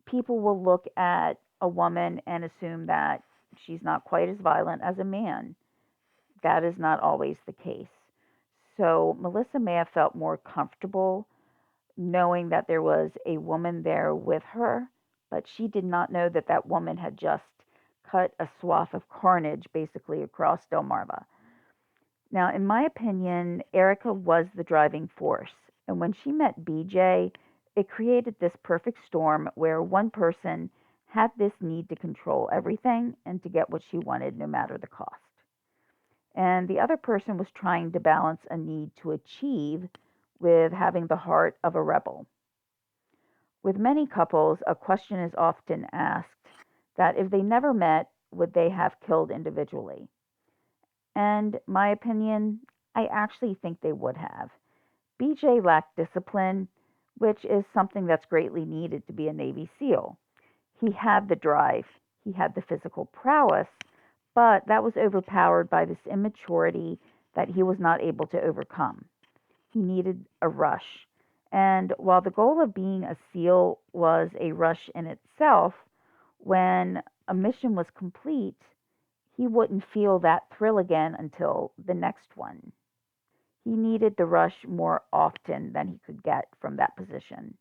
people will look at a woman and assume that she's not quite as violent as a man. That is not always the case. So Melissa may have felt more comfortable knowing that there was a woman there with her, but she did not know that that woman had just cut a swath of carnage basically across Delmarva. Now, in my opinion, Erica was the driving force. And when she met BJ, it created this perfect storm where one person had this need to control everything and to get what she wanted no matter the cost. And the other person was trying to balance a need to achieve with having the heart of a rebel. With many couples, a question is often asked that if they never met, would they have killed individually? And my opinion, I actually think they would have. BJ lacked discipline, which is something that's greatly needed to be a Navy SEAL. He had the drive, he had the physical prowess, but that was overpowered by this immaturity that he was not able to overcome. He needed a rush. And while the goal of being a SEAL was a rush in itself, when a mission was complete, he wouldn't feel that thrill again until the next one. He needed the rush more often than he could get from that position.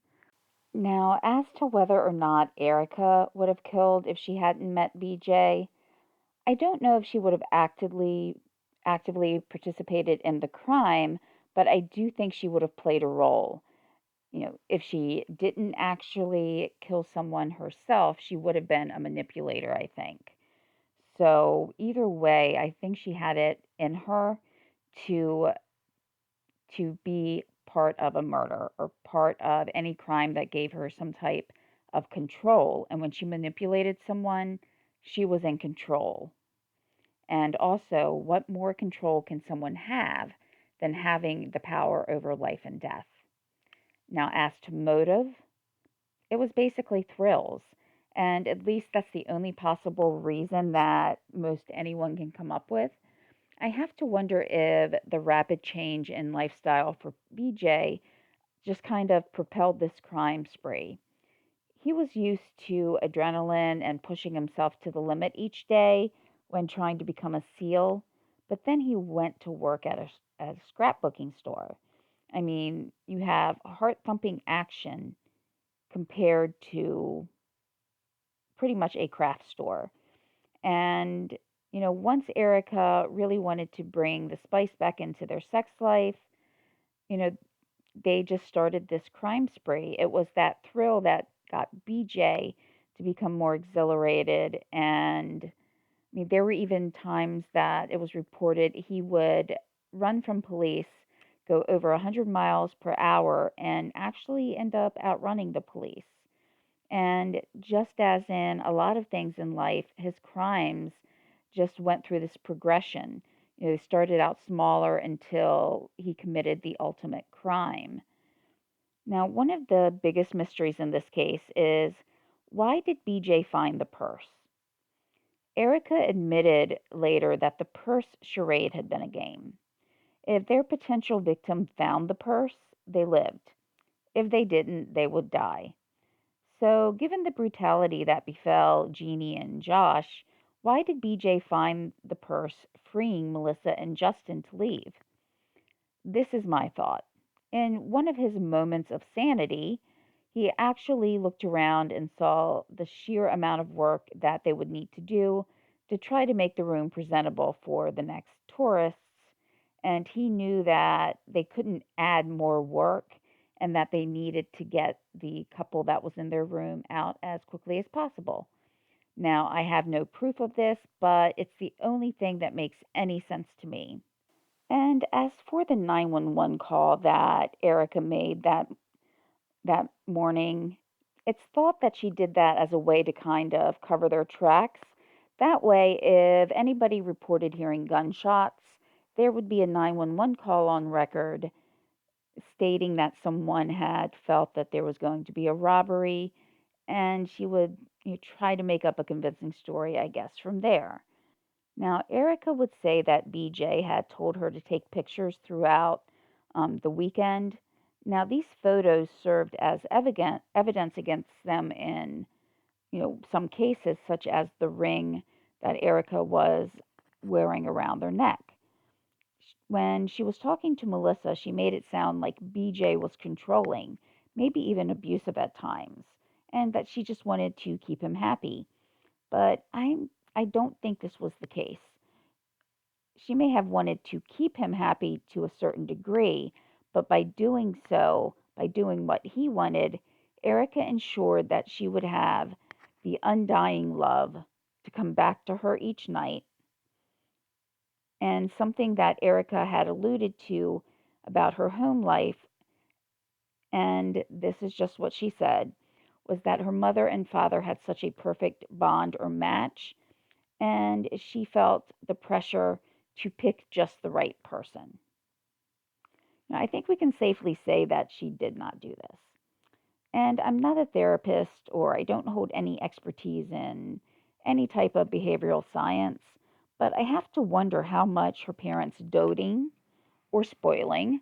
Now, as to whether or not Erica would have killed if she hadn't met BJ, I don't know if she would have actively participated in the crime, but I do think she would have played a role. If she didn't actually kill someone herself, she would have been a manipulator, I think. So either way, I think she had it in her to be part of a murder or part of any crime that gave her some type of control. And when she manipulated someone, she was in control. And also, what more control can someone have than having the power over life and death? Now, as to motive, it was basically thrills. And at least that's the only possible reason that most anyone can come up with. I have to wonder if the rapid change in lifestyle for BJ just kind of propelled this crime spree. He was used to adrenaline and pushing himself to the limit each day when trying to become a SEAL, but then he went to work at a scrapbooking store. I mean, you have heart thumping action compared to pretty much a craft store. And, once Erica really wanted to bring the spice back into their sex life, you know, they just started this crime spree. It was that thrill that got BJ to become more exhilarated. And I mean, there were even times that it was reported he would run from police, go over 100 miles per hour, and actually end up outrunning the police. And just as in a lot of things in life, his crimes just went through this progression. They started out smaller until he committed the ultimate crime. Now, one of the biggest mysteries in this case is, why did BJ find the purse? Erica admitted later that the purse charade had been a game. If their potential victim found the purse, they lived. If they didn't, they would die. So, given the brutality that befell Geney and Josh, why did BJ find the purse, freeing Melissa and Justin to leave? This is my thought. In one of his moments of sanity, he actually looked around and saw the sheer amount of work that they would need to do to try to make the room presentable for the next tourists. And he knew that they couldn't add more work and that they needed to get the couple that was in their room out as quickly as possible. Now, I have no proof of this, but it's the only thing that makes any sense to me. And as for the 911 call that Erica made that morning, it's thought that she did that as a way to kind of cover their tracks. That way, if anybody reported hearing gunshots, there would be a 911 call on record stating that someone had felt that there was going to be a robbery, and she would try to make up a convincing story, I guess, from there. Now, Erica would say that BJ had told her to take pictures throughout the weekend. Now, these photos served as evidence against them in, some cases, such as the ring that Erika was wearing around their neck. When she was talking to Melissa, she made it sound like BJ was controlling, maybe even abusive at times, and that she just wanted to keep him happy. But I don't think this was the case. She may have wanted to keep him happy to a certain degree, but by doing so, by doing what he wanted, Erika ensured that she would have the undying love to come back to her each night. And something that Erika had alluded to about her home life, and this is just what she said, was that her mother and father had such a perfect bond or match, and she felt the pressure to pick just the right person. Now, I think we can safely say that she did not do this. And I'm not a therapist, or I don't hold any expertise in any type of behavioral science, but I have to wonder how much her parents' doting or spoiling,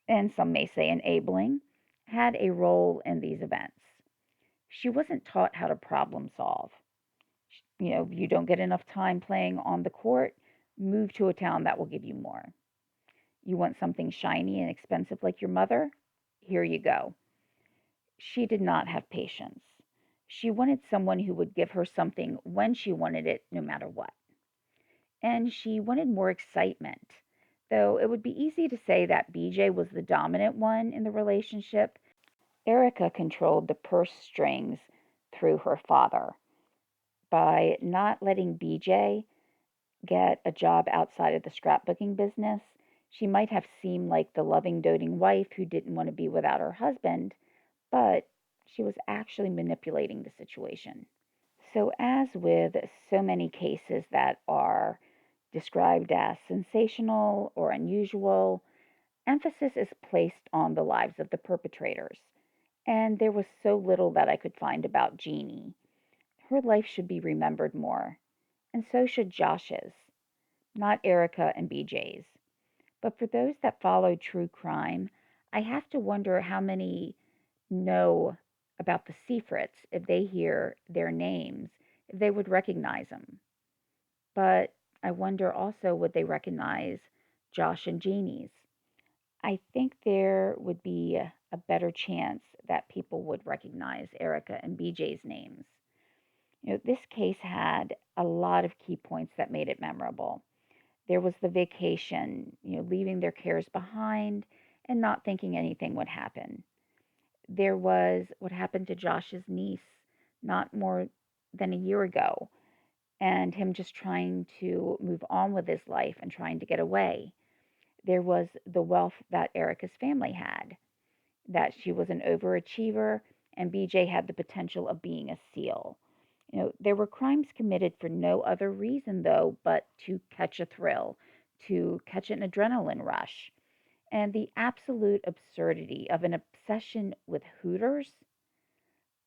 and some may say enabling, had a role in these events. She wasn't taught how to problem solve. You don't get enough time playing on the court, move to a town that will give you more. You want something shiny and expensive like your mother? Here you go. She did not have patience. She wanted someone who would give her something when she wanted it, no matter what. And she wanted more excitement. Though it would be easy to say that BJ was the dominant one in the relationship, Erika controlled the purse strings through her father. By not letting BJ get a job outside of the scrapbooking business, she might have seemed like the loving, doting wife who didn't want to be without her husband, but she was actually manipulating the situation. So, as with so many cases that are described as sensational or unusual, emphasis is placed on the lives of the perpetrators. And there was so little that I could find about Geney. Her life should be remembered more, and so should Josh's, not Erika and BJ's. But for those that follow true crime, I have to wonder how many know about the Sifrits if they hear their names, if they would recognize them. But I wonder also would they recognize Josh and Jeannie's. I think there would be a better chance that people would recognize Erika and BJ's names. This case had a lot of key points that made it memorable. There was the vacation, leaving their cares behind and not thinking anything would happen. There was what happened to Josh's niece not more than a year ago, and him just trying to move on with his life and trying to get away. There was the wealth that Erika's family had, that she was an overachiever, and BJ had the potential of being a SEAL. There were crimes committed for no other reason, though, but to catch a thrill, to catch an adrenaline rush. And the absolute absurdity of an obsession with Hooters.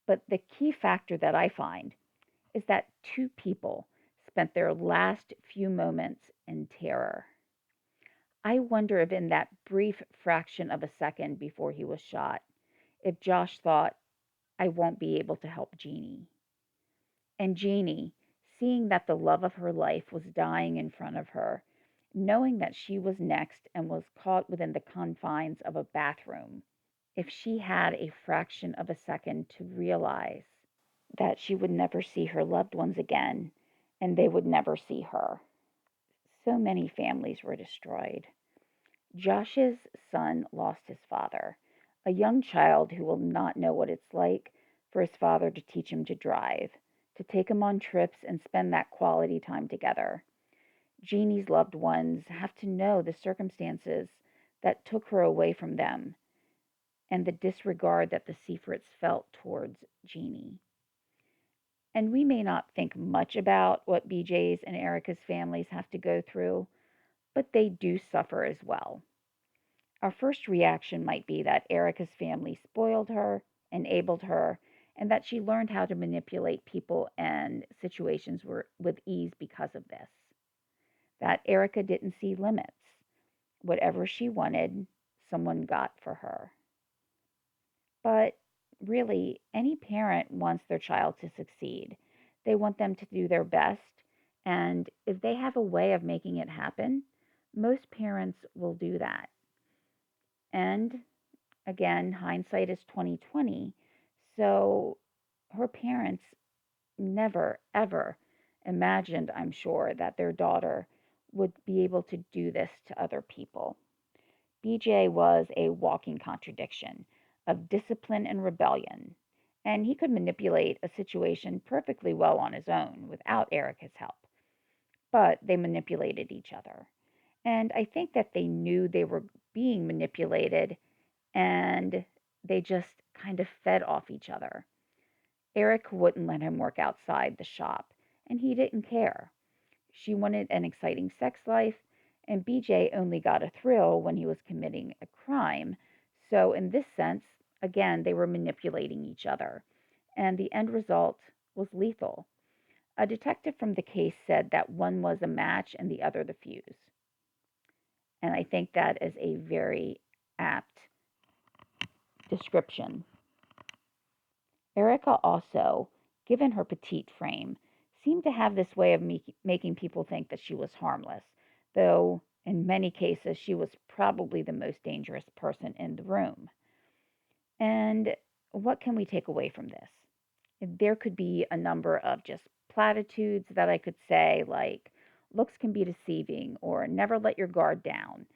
But the key factor that I find is that two people spent their last few moments in terror. I wonder if, in that brief fraction of a second before he was shot, if Josh thought, I won't be able to help Geney. And Geney, seeing that the love of her life was dying in front of her, knowing that she was next and was caught within the confines of a bathroom, if she had a fraction of a second to realize that she would never see her loved ones again and they would never see her. So many families were destroyed. Josh's son lost his father, a young child who will not know what it's like for his father to teach him to drive, to take him on trips and spend that quality time together. Jeannie's loved ones have to know the circumstances that took her away from them and the disregard that the Sifrits felt towards Geney. And we may not think much about what BJ's and Erika's families have to go through, but they do suffer as well. Our first reaction might be that Erika's family spoiled her, enabled her, and that she learned how to manipulate people and situations with ease because of this. That Erika didn't see limits. Whatever she wanted, someone got for her. But really, any parent wants their child to succeed. They want them to do their best. And if they have a way of making it happen, most parents will do that. And again, hindsight is 2020. So her parents never, ever imagined, I'm sure, that their daughter would be able to do this to other people. BJ was a walking contradiction of discipline and rebellion, and he could manipulate a situation perfectly well on his own without Erica's help. But they manipulated each other. And I think that they knew they were being manipulated and they just kind of fed off each other. Eric wouldn't let him work outside the shop, and he didn't care. She wanted an exciting sex life, and BJ only got a thrill when he was committing a crime. So, in this sense, again, they were manipulating each other, and the end result was lethal. A detective from the case said that one was a match and the other the fuse. And I think that is a very apt description. Erika also, given her petite frame, seemed to have this way of making people think that she was harmless, though in many cases she was probably the most dangerous person in the room. And what can we take away from this? There could be a number of just platitudes that I could say, like, looks can be deceiving or never let your guard down.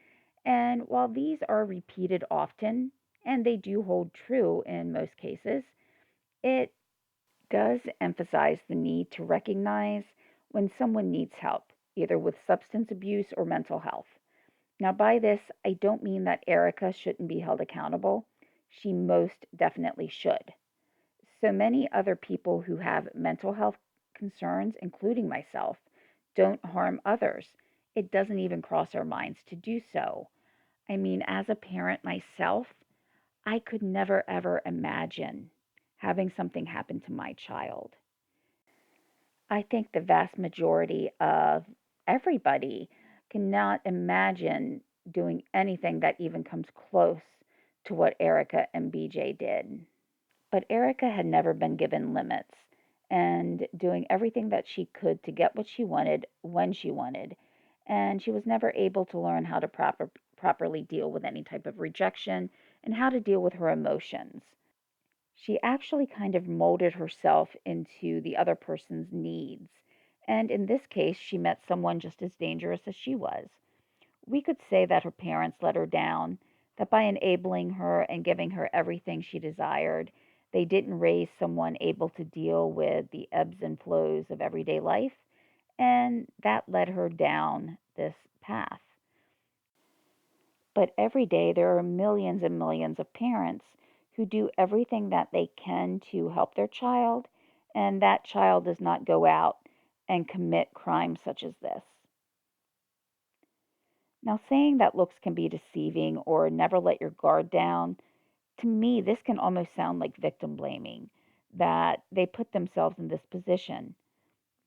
And while these are repeated often, and they do hold true in most cases, it does emphasize the need to recognize when someone needs help, either with substance abuse or mental health. Now, by this, I don't mean that Erica shouldn't be held accountable. She most definitely should. So many other people who have mental health concerns, including myself, don't harm others. It doesn't even cross our minds to do so. I mean, as a parent myself, I could never ever imagine having something happen to my child. I think the vast majority of everybody cannot imagine doing anything that even comes close to what Erica and BJ did. But Erica had never been given limits and doing everything that she could to get what she wanted when she wanted. And she was never able to learn how to properly deal with any type of rejection and how to deal with her emotions. She actually kind of molded herself into the other person's needs. And in this case, she met someone just as dangerous as she was. We could say that her parents let her down, that by enabling her and giving her everything she desired, they didn't raise someone able to deal with the ebbs and flows of everyday life, and that led her down this path. But every day there are millions and millions of parents who do everything that they can to help their child, and that child does not go out and commit crimes such as this. Now, saying that looks can be deceiving or never let your guard down, to me, this can almost sound like victim blaming, that they put themselves in this position.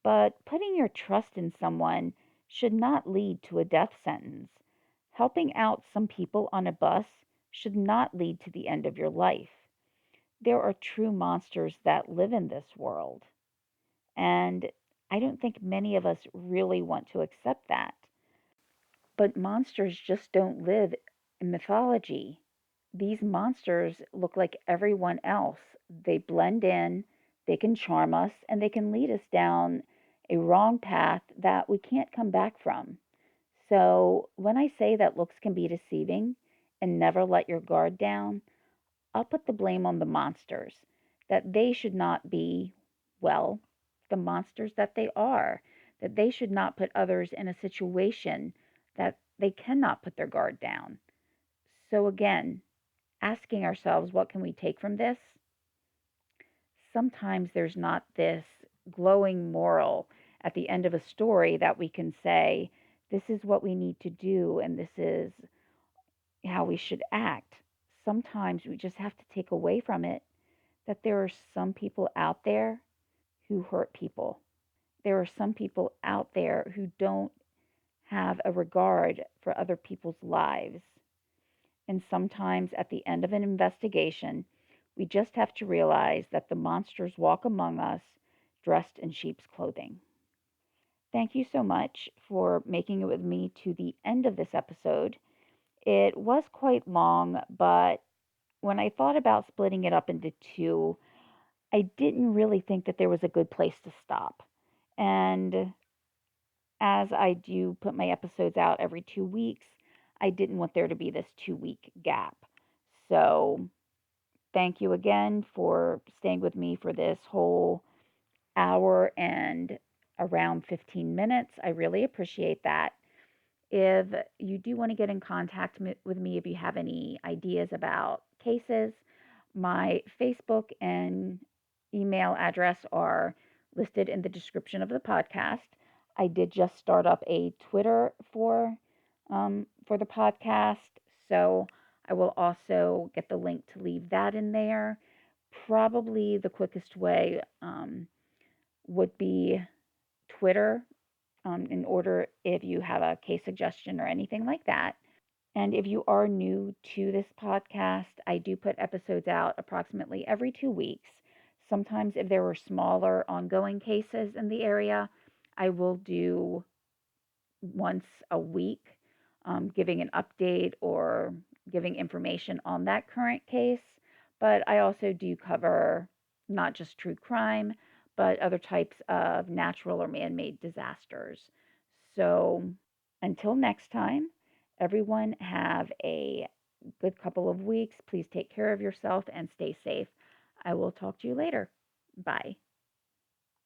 But putting your trust in someone should not lead to a death sentence. Helping out some people on a bus should not lead to the end of your life. There are true monsters that live in this world. And I don't think many of us really want to accept that. But monsters just don't live in mythology. These monsters look like everyone else. They blend in, they can charm us, and they can lead us down a wrong path that we can't come back from. So, when I say that looks can be deceiving and never let your guard down, I'll put the blame on the monsters, that they should not be, well, the monsters that they are, that they should not put others in a situation that they cannot put their guard down. So, again, asking ourselves, what can we take from this? Sometimes there's not this glowing moral at the end of a story that we can say, this is what we need to do and this is how we should act. Sometimes we just have to take away from it that there are some people out there who hurt people. There are some people out there who don't have a regard for other people's lives. And sometimes at the end of an investigation, We just have to realize that the monsters walk among us dressed in sheep's clothing. Thank you so much for making it with me to the end of this episode. It was quite long, but when I thought about splitting it up into two, I didn't really think that there was a good place to stop. And as I do put my episodes out every 2 weeks, I didn't want there to be this 2 week gap. So, thank you again for staying with me for this whole hour and around 15 minutes. I really appreciate that. If you do want to get in contact with me, if you have any ideas about cases, my Facebook and email address are listed in the description of the podcast. I did just start up a Twitter for the podcast, so I will also get the link to leave that in there. Probably the quickest way would be Twitter, in order if you have a case suggestion or anything like that. And if you are new to this podcast, I do put episodes out approximately every 2 weeks. Sometimes, if there were smaller ongoing cases in the area, I will do once a week, giving an update or giving information on that current case. But I also do cover not just true crime, but other types of natural or man made disasters. So until next time, everyone have a good couple of weeks. Please take care of yourself and stay safe. I will talk to you later. Bye.